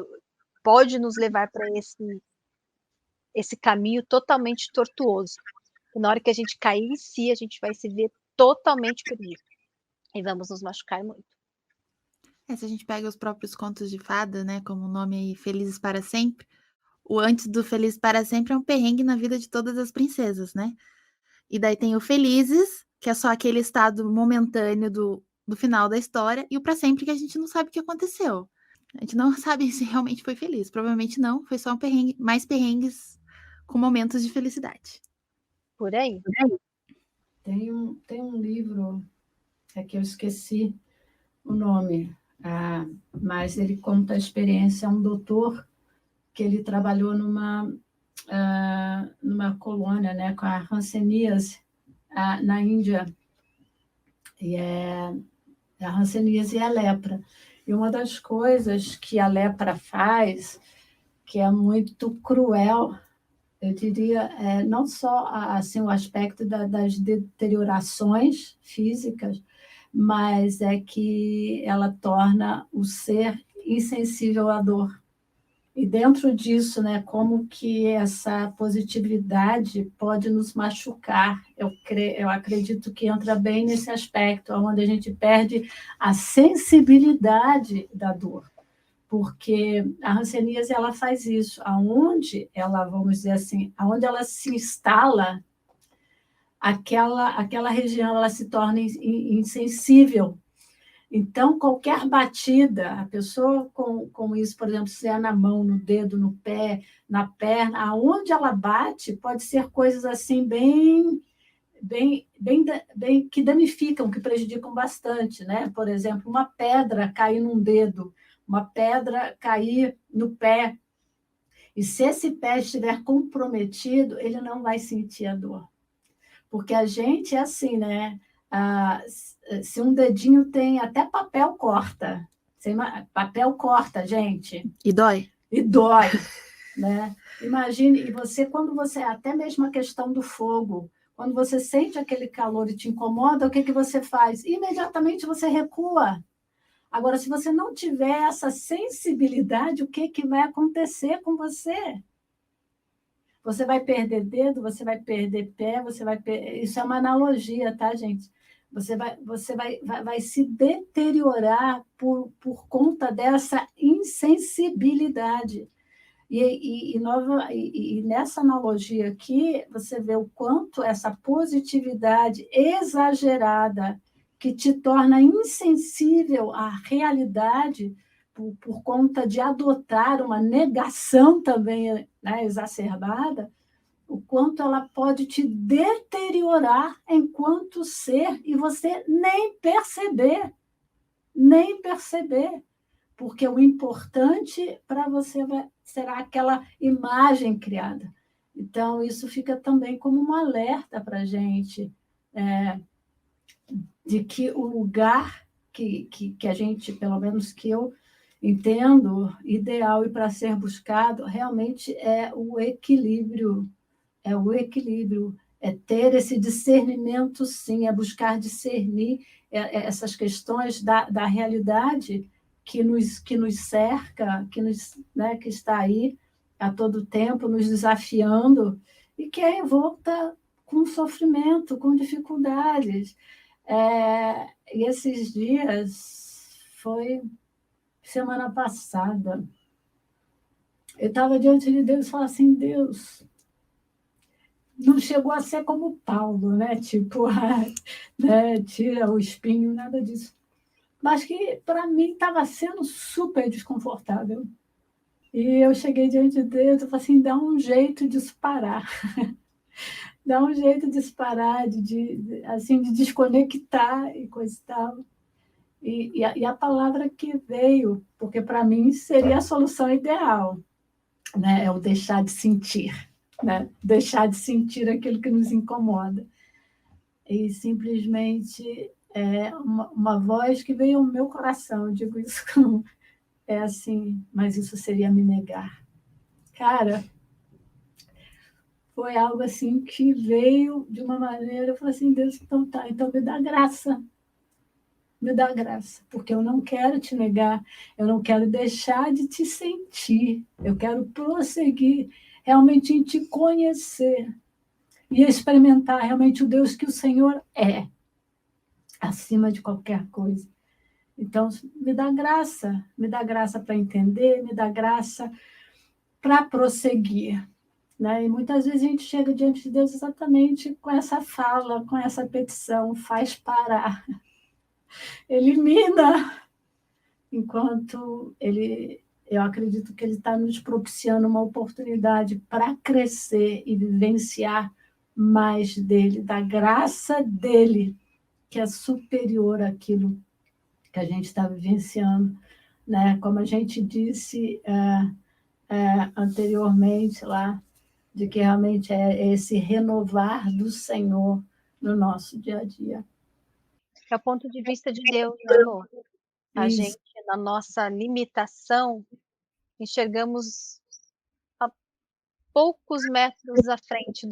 pode nos levar para esse caminho totalmente tortuoso. E na hora que a gente cair em si, a gente vai se ver totalmente perdido e vamos nos machucar muito.
Se a gente pega os próprios contos de fada, né, como o nome aí, Felizes para Sempre, o antes do Felizes para Sempre é um perrengue na vida de todas as princesas, né? E daí tem o Felizes, que é só aquele estado momentâneo do final da história, e o para sempre, que a gente não sabe o que aconteceu. A gente não sabe se realmente foi feliz. Provavelmente não, foi só um perrengue, mais perrengues com momentos de felicidade.
Por aí.
Tem um livro, que eu esqueci o nome, mas ele conta a experiência. É um doutor que ele trabalhou numa colônia, né, com a hanseníase na Índia, e a hanseníase e a lepra. E uma das coisas que a lepra faz, que é muito cruel, eu diria, não só assim, o aspecto das deteriorações físicas, mas é que ela torna o ser insensível à dor. E dentro disso, né, como que essa positividade pode nos machucar? Eu acredito que entra bem nesse aspecto, onde a gente perde a sensibilidade da dor. Porque a hanseníase, ela faz isso, aonde ela, vamos dizer assim, aonde ela se instala, aquela região ela se torna insensível. Então, qualquer batida, a pessoa com isso, por exemplo, se é na mão, no dedo, no pé, na perna, aonde ela bate, pode ser coisas assim bem que danificam, que prejudicam bastante, né? Por exemplo, uma pedra cair num dedo, uma pedra cair no pé. E se esse pé estiver comprometido, ele não vai sentir a dor. Porque a gente é assim, né? Se um dedinho tem, até papel corta. Papel corta, gente.
E dói?
E dói, né? Imagine, e você, quando você, até mesmo a questão do fogo, quando você sente aquele calor e te incomoda, o que que você faz? Imediatamente você recua. Agora, se você não tiver essa sensibilidade, o que que vai acontecer com você? Você vai perder dedo, você vai perder pé, você vai isso é uma analogia, tá, gente? Vai se deteriorar por conta dessa insensibilidade. E nessa analogia aqui, você vê o quanto essa positividade exagerada que te torna insensível à realidade por conta de adotar uma negação também, né, exacerbada, o quanto ela pode te deteriorar enquanto ser e você nem perceber, porque o importante para você será aquela imagem criada. Então, isso fica também como um alerta para a gente, de que o lugar que a gente, pelo menos que eu entendo, ideal e para ser buscado, realmente é o equilíbrio. É o equilíbrio, é ter esse discernimento, sim, é buscar discernir essas questões da realidade que nos cerca, né, que está aí a todo tempo, nos desafiando, e que é envolta com sofrimento, com dificuldades. E esses dias, foi semana passada, eu estava diante de Deus e falava assim, Deus, não chegou a ser como Paulo, né? Tipo, né? Tira o espinho, nada disso. Mas que, para mim, estava sendo super desconfortável. E eu cheguei diante de Deus e falei assim, dá um jeito disso parar. Dá um jeito disso parar, assim, de desconectar e coisa e tal. E a palavra que veio, porque para mim seria a solução ideal, né? É o deixar de sentir. Né? Deixar de sentir aquilo que nos incomoda. E simplesmente uma voz que veio ao meu coração, eu digo isso como, assim, mas isso seria me negar. Cara, foi algo assim que veio de uma maneira, eu falei assim, Deus, então tá, então me dá graça, porque eu não quero te negar, eu não quero deixar de te sentir, eu quero prosseguir realmente em te conhecer e experimentar realmente o Deus que o Senhor é, acima de qualquer coisa. Então, me dá graça para entender, me dá graça para prosseguir. Né? E muitas vezes a gente chega diante de Deus exatamente com essa fala, com essa petição, faz parar, elimina, enquanto eu acredito que ele está nos propiciando uma oportunidade para crescer e vivenciar mais dele, da graça dele, que é superior àquilo que a gente está vivenciando. Né? Como a gente disse anteriormente lá, de que realmente é esse renovar do Senhor no nosso dia a dia.
É o ponto de vista de Deus, né, amor? A
Isso.
gente, na nossa limitação, enxergamos a poucos metros à frente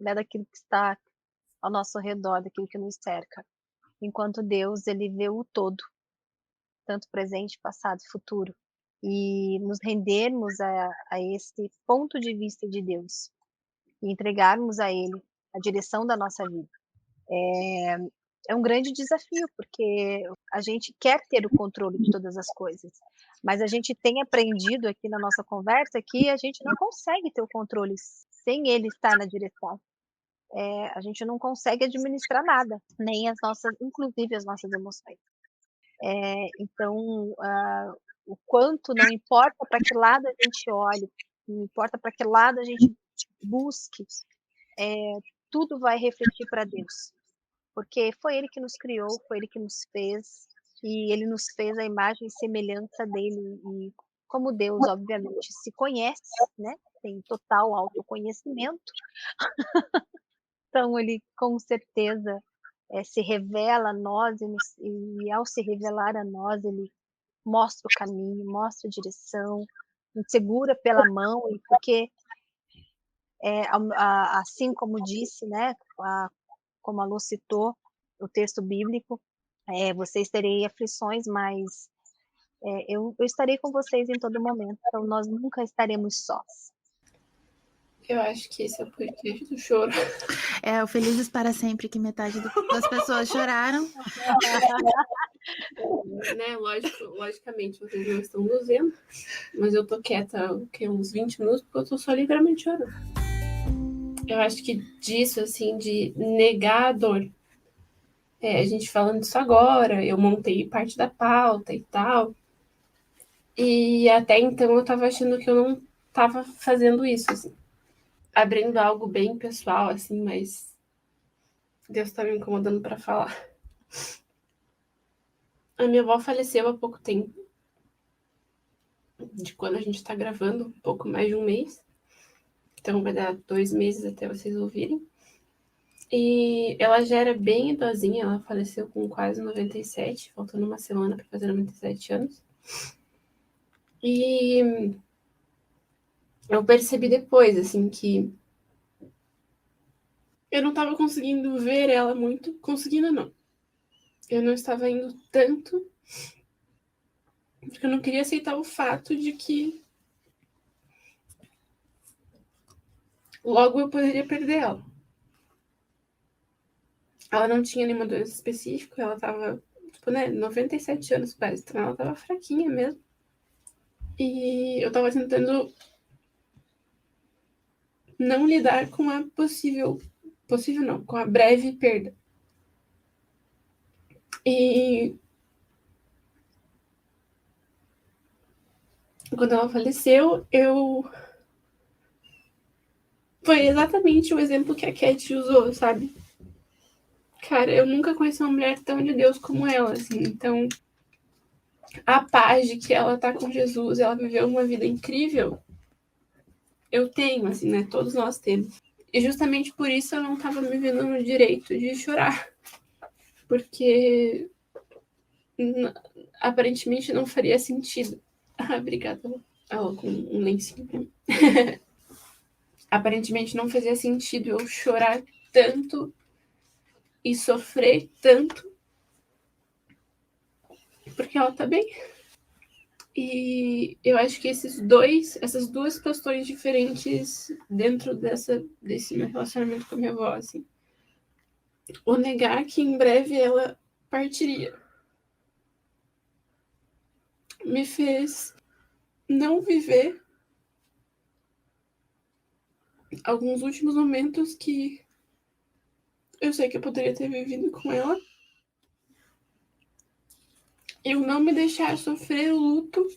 né, daquilo que está ao nosso redor, daquilo que nos cerca. Enquanto Deus, ele vê o todo, tanto presente, passado e futuro. E nos rendermos a esse ponto de vista de Deus e entregarmos a Ele a direção da nossa vida. É um grande desafio, porque a gente quer ter o controle de todas as coisas, mas a gente tem aprendido aqui na nossa conversa que a gente não consegue ter o controle sem Ele estar na direção. A gente não consegue administrar nada, nem inclusive as nossas emoções. Então, o quanto não importa para que lado a gente olhe, não importa para que lado a gente busque, tudo vai refletir para Deus. Porque foi Ele que nos criou, foi Ele que nos fez, e Ele nos fez a imagem e semelhança dEle, e como Deus, obviamente, se conhece, né? Tem total autoconhecimento, então ele com certeza se revela a nós e ao se revelar a nós, ele mostra o caminho, mostra a direção, nos segura pela mão, e porque assim como disse, né, como a Lu citou o texto bíblico, vocês terei aflições, mas eu estarei com vocês em todo momento, então nós nunca estaremos sós.
Eu acho que esse é o porquê do choro.
O Felizes para Sempre, que metade das pessoas choraram.
Né? Logicamente, vocês não estão nos vendo, mas eu tô quieta uns 20 minutos, porque eu tô só literalmente chorando. Eu acho que disso, assim, de negar a dor. A gente falando isso agora, eu montei parte da pauta e tal. E até então eu tava achando que eu não tava fazendo isso, assim. Abrindo algo bem pessoal, assim, mas Deus tá me incomodando pra falar. A minha avó faleceu há pouco tempo. De quando a gente tá gravando, um pouco mais de um mês. Então vai dar 2 meses até vocês ouvirem. E ela já era bem idosinha, ela faleceu com quase 97, faltando uma semana para fazer 97 anos. E eu percebi depois, assim, que eu não estava conseguindo ver ela muito. Conseguindo, não. Eu não estava indo tanto, porque eu não queria aceitar o fato de que logo eu poderia perder ela. Ela não tinha nenhuma doença específica, ela estava, 97 anos quase, então ela estava fraquinha mesmo. E eu estava tentando não lidar com a com a breve perda. E quando ela faleceu, foi exatamente o exemplo que a Cat usou, sabe? Cara, eu nunca conheci uma mulher tão de Deus como ela, assim. Então, a paz de que ela tá com Jesus, ela viveu uma vida incrível, eu tenho, assim, né? Todos nós temos. E justamente por isso eu não tava me vendo no direito de chorar. Porque aparentemente não faria sentido. Obrigada. Com um lencinho pra mim. Aparentemente não fazia sentido eu chorar tanto e sofrer tanto porque ela tá bem. E eu acho que essas duas questões diferentes dentro desse meu relacionamento com a minha avó, assim. O negar que em breve ela partiria me fez não viver alguns últimos momentos que eu sei que eu poderia ter vivido com ela. Eu não me deixar sofrer o luto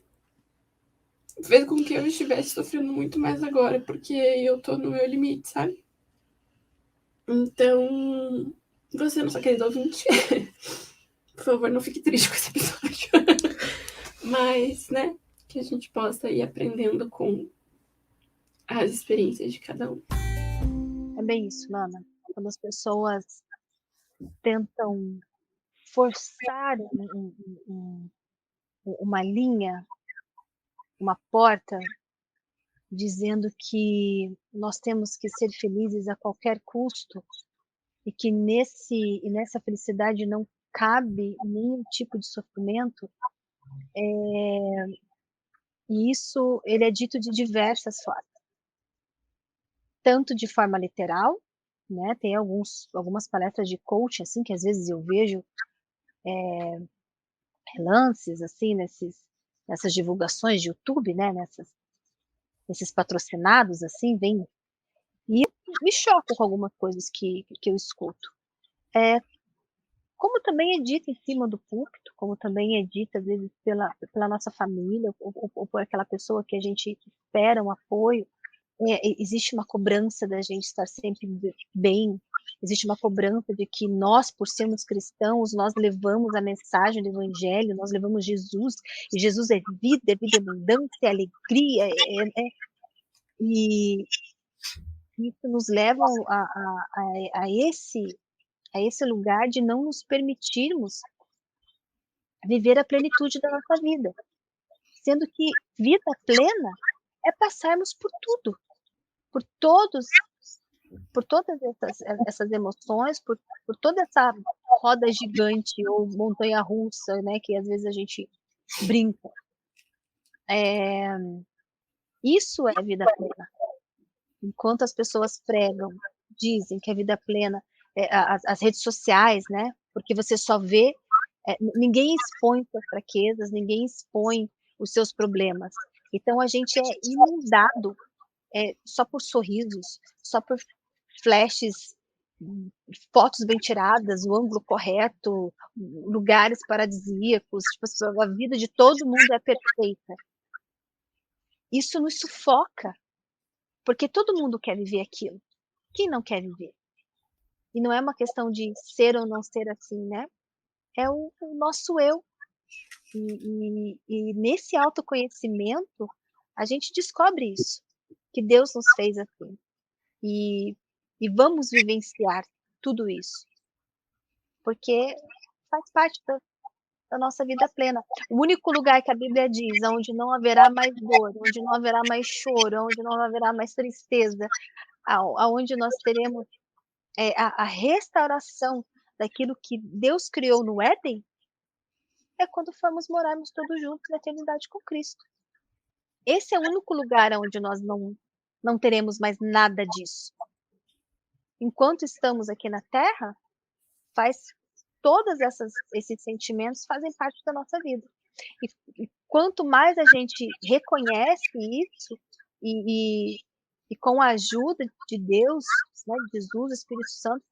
fez com que eu estivesse sofrendo muito mais agora, porque eu tô no meu limite, sabe? Então, você, nossa querida ouvinte, por favor, não fique triste com esse episódio. Mas, né, que a gente possa ir aprendendo com as experiências de cada um.
É bem isso, Nana. Quando as pessoas tentam forçar uma linha, uma porta, dizendo que nós temos que ser felizes a qualquer custo e que nessa felicidade não cabe nenhum tipo de sofrimento, e isso ele é dito de diversas formas, tanto de forma literal, né? Tem algumas palestras de coaching assim que às vezes eu vejo relances assim nessas divulgações de YouTube, né? Nesses patrocinados assim, vem e me choco com algumas coisas que eu escuto. Como também é dito em cima do púlpito, como também é dito às vezes pela nossa família ou por aquela pessoa que a gente espera um apoio, existe uma cobrança da gente estar sempre bem, existe uma cobrança de que nós, por sermos cristãos, nós levamos a mensagem do Evangelho, nós levamos Jesus, e Jesus é vida abundância, é alegria, e isso nos leva a esse lugar de não nos permitirmos viver a plenitude da nossa vida, sendo que vida plena é passarmos por tudo, por todas essas emoções, por toda essa roda gigante ou montanha-russa, né, que às vezes a gente brinca. Isso é a vida plena. Enquanto as pessoas pregam, dizem que a vida plena, as redes sociais, né, porque você só vê, ninguém expõe suas fraquezas, ninguém expõe os seus problemas. Então a gente é inundado só por sorrisos, só por flashes, fotos bem tiradas, o ângulo correto, lugares paradisíacos, tipo, a vida de todo mundo é perfeita. Isso nos sufoca, porque todo mundo quer viver aquilo. Quem não quer viver? E não é uma questão de ser ou não ser assim, né? É o nosso eu. E nesse autoconhecimento, a gente descobre isso, que Deus nos fez assim. E vamos vivenciar tudo isso, porque faz parte da nossa vida plena. O único lugar que a Bíblia diz onde não haverá mais dor, onde não haverá mais choro, onde não haverá mais tristeza, aonde nós teremos a restauração daquilo que Deus criou no Éden, é quando formos morarmos todos juntos na eternidade com Cristo. Esse é o único lugar onde nós não teremos mais nada disso. Enquanto estamos aqui na Terra, todos esses sentimentos fazem parte da nossa vida. E quanto mais a gente reconhece isso, e com a ajuda de Deus, né, de Jesus, Espírito Santo,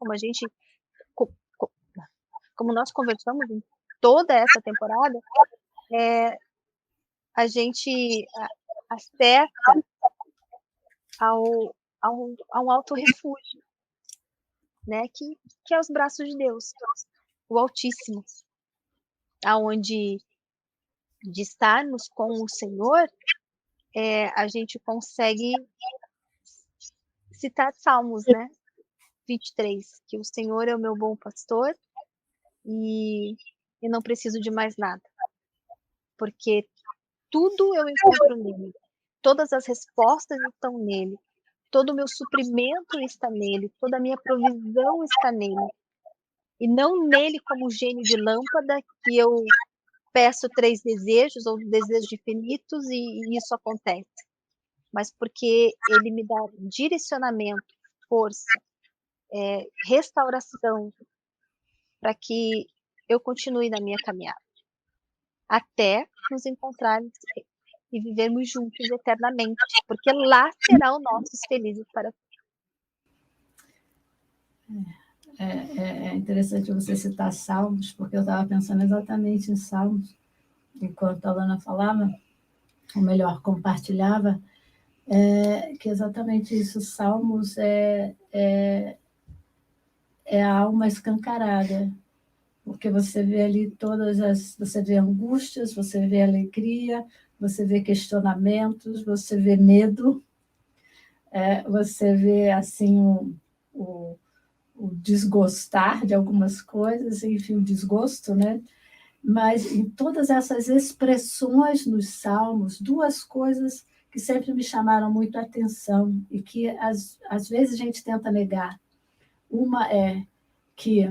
como nós conversamos em toda essa temporada, a gente acessa a um alto refúgio, né, que é os braços de Deus, o Altíssimo, aonde de estarmos com o Senhor, a gente consegue citar Salmos, né, 23, que o Senhor é o meu bom pastor e não preciso de mais nada, porque tudo eu encontro nele, todas as respostas estão nele, todo o meu suprimento está nele, toda a minha provisão está nele, e não nele como gênio de lâmpada que eu peço 3 desejos ou desejos infinitos e isso acontece, mas porque ele me dá direcionamento, força, restauração, para que eu continue na minha caminhada, até nos encontrarmos e vivermos juntos eternamente, porque lá será o nosso felizes para
É interessante você citar Salmos, porque eu estava pensando exatamente em Salmos, enquanto a Lana falava, ou melhor, compartilhava, que exatamente isso, Salmos é a alma escancarada, porque você vê ali você vê angústias, você vê alegria, você vê questionamentos, você vê medo, você vê assim o desgostar de algumas coisas, enfim, o desgosto, né? Mas em todas essas expressões nos Salmos, 2 coisas que sempre me chamaram muito a atenção e que às vezes a gente tenta negar. Uma é que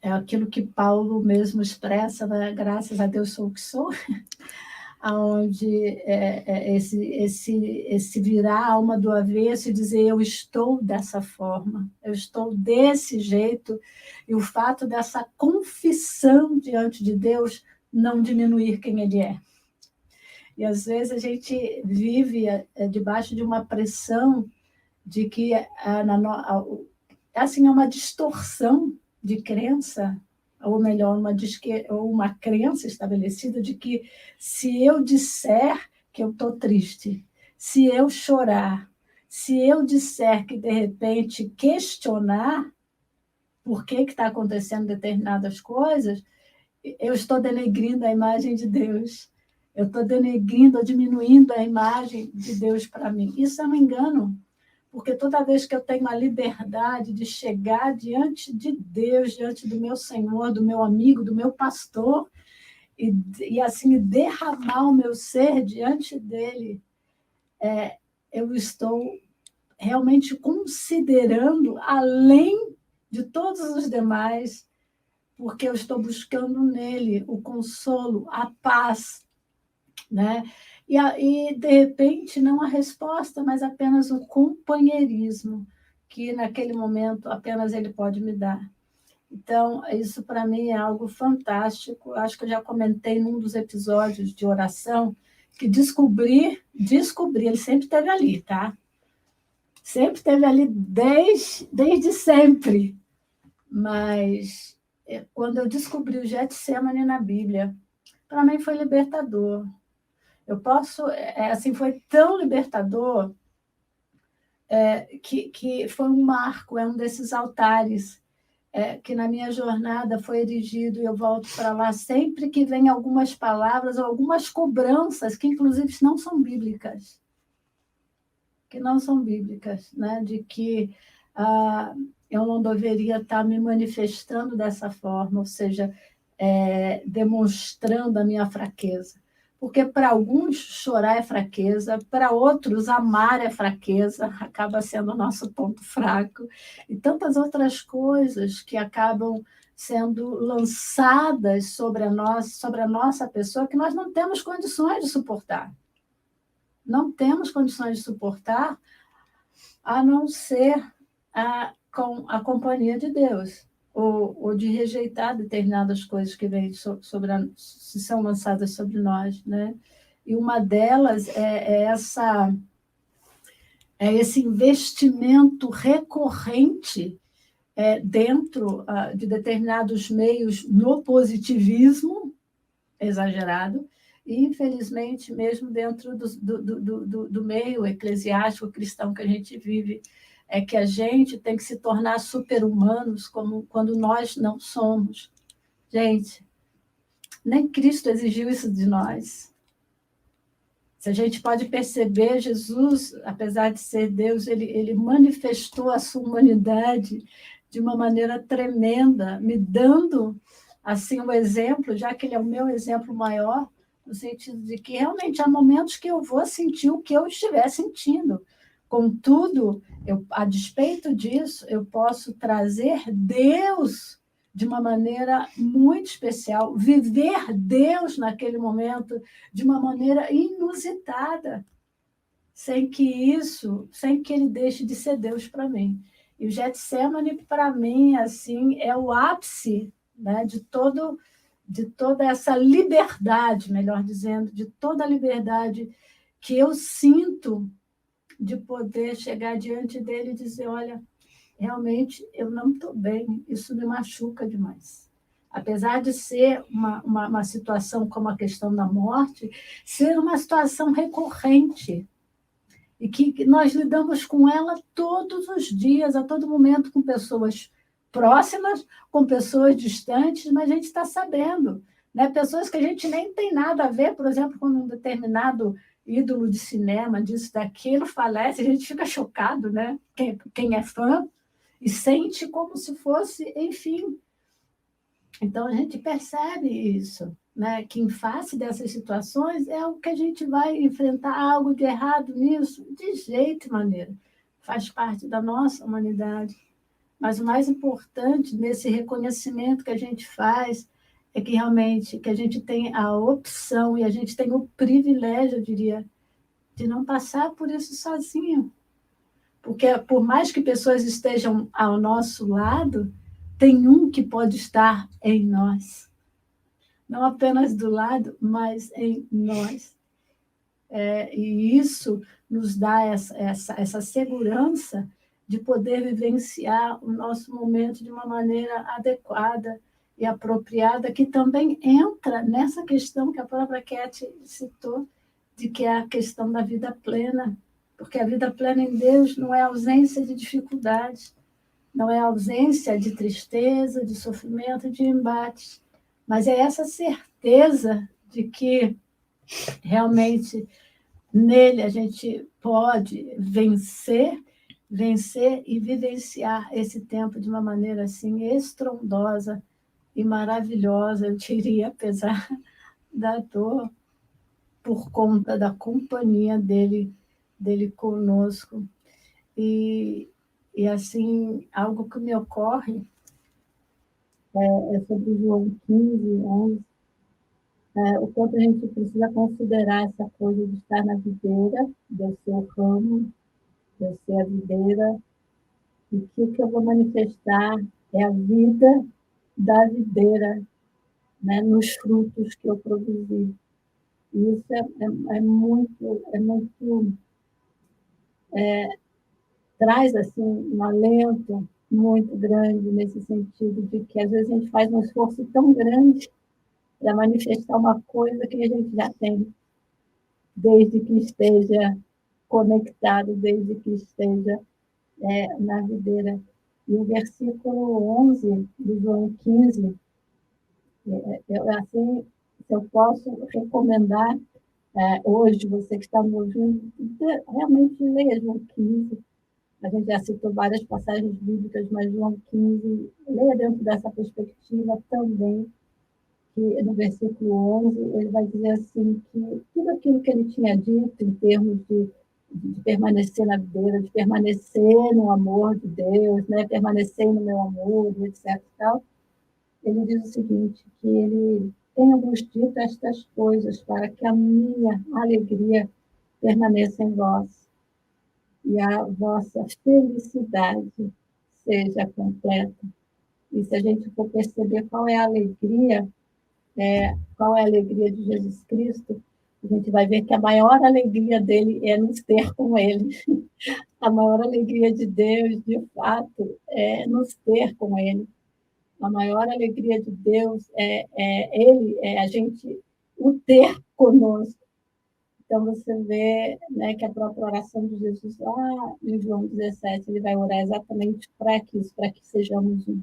é aquilo que Paulo mesmo expressa, né? Graças a Deus sou o que sou, onde esse virar a alma do avesso e dizer eu estou dessa forma, eu estou desse jeito, e o fato dessa confissão diante de Deus não diminuir quem ele é. E às vezes a gente vive debaixo de uma pressão de que assim, é uma distorção de crença, ou melhor, uma crença estabelecida de que se eu disser que eu estou triste, se eu chorar, se eu disser que, de repente, questionar por que está acontecendo determinadas coisas, eu estou denegrindo a imagem de Deus. Eu estou denegrindo ou diminuindo a imagem de Deus para mim. Isso é um engano, porque toda vez que eu tenho a liberdade de chegar diante de Deus, diante do meu Senhor, do meu amigo, do meu pastor, e assim derramar o meu ser diante dele, eu estou realmente considerando além de todos os demais, porque eu estou buscando nele o consolo, a paz, né? E de repente, não a resposta, mas apenas o companheirismo, que naquele momento apenas ele pode me dar. Então, isso para mim é algo fantástico. Acho que eu já comentei num dos episódios de oração que descobri, ele sempre esteve ali, tá? Sempre esteve ali desde sempre. Mas quando eu descobri o Getsemane na Bíblia, para mim foi libertador. Eu posso, assim, foi tão libertador que foi um marco, é um desses altares que na minha jornada foi erigido e eu volto para lá sempre que vem algumas palavras ou algumas cobranças que, inclusive, não são bíblicas. Né? De que eu não deveria estar me manifestando dessa forma, ou seja, demonstrando a minha fraqueza. Porque para alguns chorar é fraqueza, para outros amar é fraqueza, acaba sendo o nosso ponto fraco, e tantas outras coisas que acabam sendo lançadas sobre a nossa pessoa que nós não temos condições de suportar. Não temos condições de suportar, a não ser com a companhia de Deus, ou de rejeitar determinadas coisas que vêm são lançadas sobre nós, né? E uma delas é esse investimento recorrente dentro de determinados meios no positivismo exagerado, e, infelizmente, mesmo dentro do meio eclesiástico cristão que a gente vive, é que a gente tem que se tornar super-humanos quando nós não somos. Gente, nem Cristo exigiu isso de nós. Se a gente pode perceber, Jesus, apesar de ser Deus, ele manifestou a sua humanidade de uma maneira tremenda, me dando assim um exemplo, já que ele é o meu exemplo maior, no sentido de que realmente há momentos que eu vou sentir o que eu estiver sentindo. Contudo, a despeito disso, eu posso trazer Deus de uma maneira muito especial, viver Deus naquele momento de uma maneira inusitada, sem que ele deixe de ser Deus para mim. E o Getsemane, para mim, assim, é o ápice, né, de toda essa liberdade, melhor dizendo, de toda a liberdade que eu sinto de poder chegar diante dele e dizer, olha, realmente eu não estou bem, isso me machuca demais. Apesar de ser uma situação como a questão da morte, ser uma situação recorrente, e que nós lidamos com ela todos os dias, a todo momento, com pessoas próximas, com pessoas distantes, mas a gente está sabendo, né? Pessoas que a gente nem tem nada a ver, por exemplo, com um determinado ídolo de cinema, disso, daquilo, falece, a gente fica chocado, né? Quem é fã, e sente como se fosse, enfim. Então, a gente percebe isso, né? Que em face dessas situações é o que a gente vai enfrentar algo de errado nisso, de jeito e maneira. Faz parte da nossa humanidade. Mas o mais importante nesse reconhecimento que a gente faz é que realmente que a gente tem a opção e a gente tem o privilégio, eu diria, de não passar por isso sozinho. Porque por mais que pessoas estejam ao nosso lado, tem um que pode estar em nós. Não apenas do lado, mas em nós. E isso nos dá essa segurança de poder vivenciar o nosso momento de uma maneira adequada e apropriada, que também entra nessa questão que a própria Cat citou, de que é a questão da vida plena, porque a vida plena em Deus não é ausência de dificuldades, não é ausência de tristeza, de sofrimento, de embates, mas é essa certeza de que realmente nele a gente pode vencer e vivenciar esse tempo de uma maneira assim estrondosa e maravilhosa, eu diria, apesar da dor, por conta da companhia dele conosco. E assim, algo que me ocorre é sobre João 15, 11, o quanto a gente precisa considerar essa coisa de estar na videira, de eu ser o ramo, de eu ser a videira, e que o que eu vou manifestar é a vida da videira, né, nos frutos que eu produzi. E isso é muito, traz assim, um alento muito grande nesse sentido de que às vezes a gente faz um esforço tão grande para manifestar uma coisa que a gente já tem, desde que esteja conectado, desde que esteja na videira. E o versículo 11 de João 15, assim, se eu posso recomendar, hoje, você que está me ouvindo, realmente leia João 15. A gente já citou várias passagens bíblicas, mas João 15, leia dentro dessa perspectiva também, que no versículo 11, ele vai dizer assim, que tudo aquilo que ele tinha dito em termos de permanecer na videira, de permanecer no amor de Deus, né? Permanecer no meu amor, etc. E tal, ele diz o seguinte, que ele tem-vos dito estas coisas para que a minha alegria permaneça em vós e a vossa felicidade seja completa. E se a gente for perceber qual é a alegria de Jesus Cristo, a gente vai ver que a maior alegria dele é nos ter com ele. A maior alegria de Deus, de fato, é nos ter com ele. A maior alegria de Deus é a gente o ter conosco. Então, você vê, né, que a própria oração de Jesus, lá em João 17, ele vai orar exatamente para isso, para que sejamos um.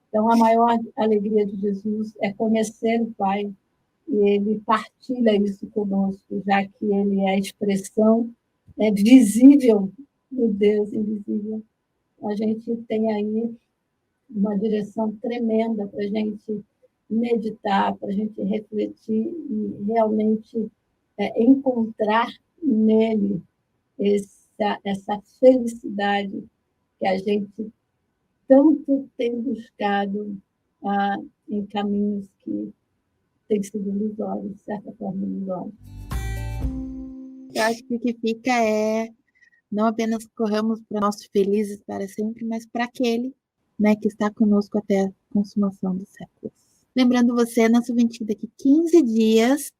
Então, a maior alegria de Jesus é conhecer o Pai, e ele partilha isso conosco, já que ele é a expressão visível do Deus invisível. A gente tem aí uma direção tremenda para a gente meditar, para a gente refletir e realmente encontrar nele essa felicidade que a gente tanto tem buscado em caminhos que têm sido ilusórios, de certa forma ilusórios.
Eu acho que o que fica é não apenas corramos para nós felizes para sempre, mas para aquele, né, que está conosco até a consumação dos séculos. Lembrando você, nosso Ventinho, daqui 15 dias,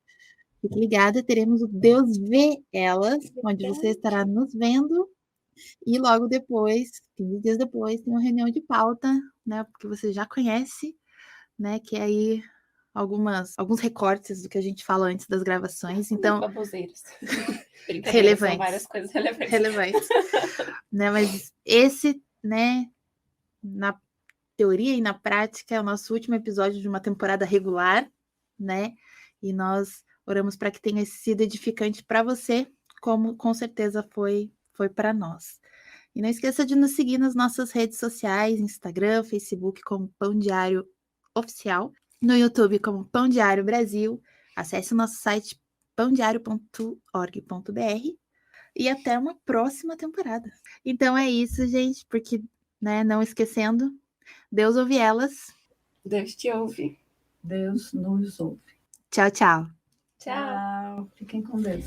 fique ligada, teremos o Deus Vê Elas, onde você estará nos vendo. E logo depois, 15 dias depois, tem uma reunião de pauta, né? Porque você já conhece, né? Que é aí alguns recortes do que a gente fala antes das gravações. Então,
baboseiros.
Relevantes.
São várias coisas relevantes.
Né? Mas esse, né? Na teoria e na prática, é o nosso último episódio de uma temporada regular, né? E nós oramos para que tenha sido edificante para você, como com certeza foi para nós. E não esqueça de nos seguir nas nossas redes sociais, Instagram, Facebook, como Pão Diário Oficial, no YouTube como Pão Diário Brasil. Acesse o nosso site pãodiario.org.br e até uma próxima temporada. Então é isso, gente, porque, né, não esquecendo, Deus ouve elas.
Deus te ouve.
Deus nos ouve.
Tchau, tchau.
Tchau.
Fiquem com Deus.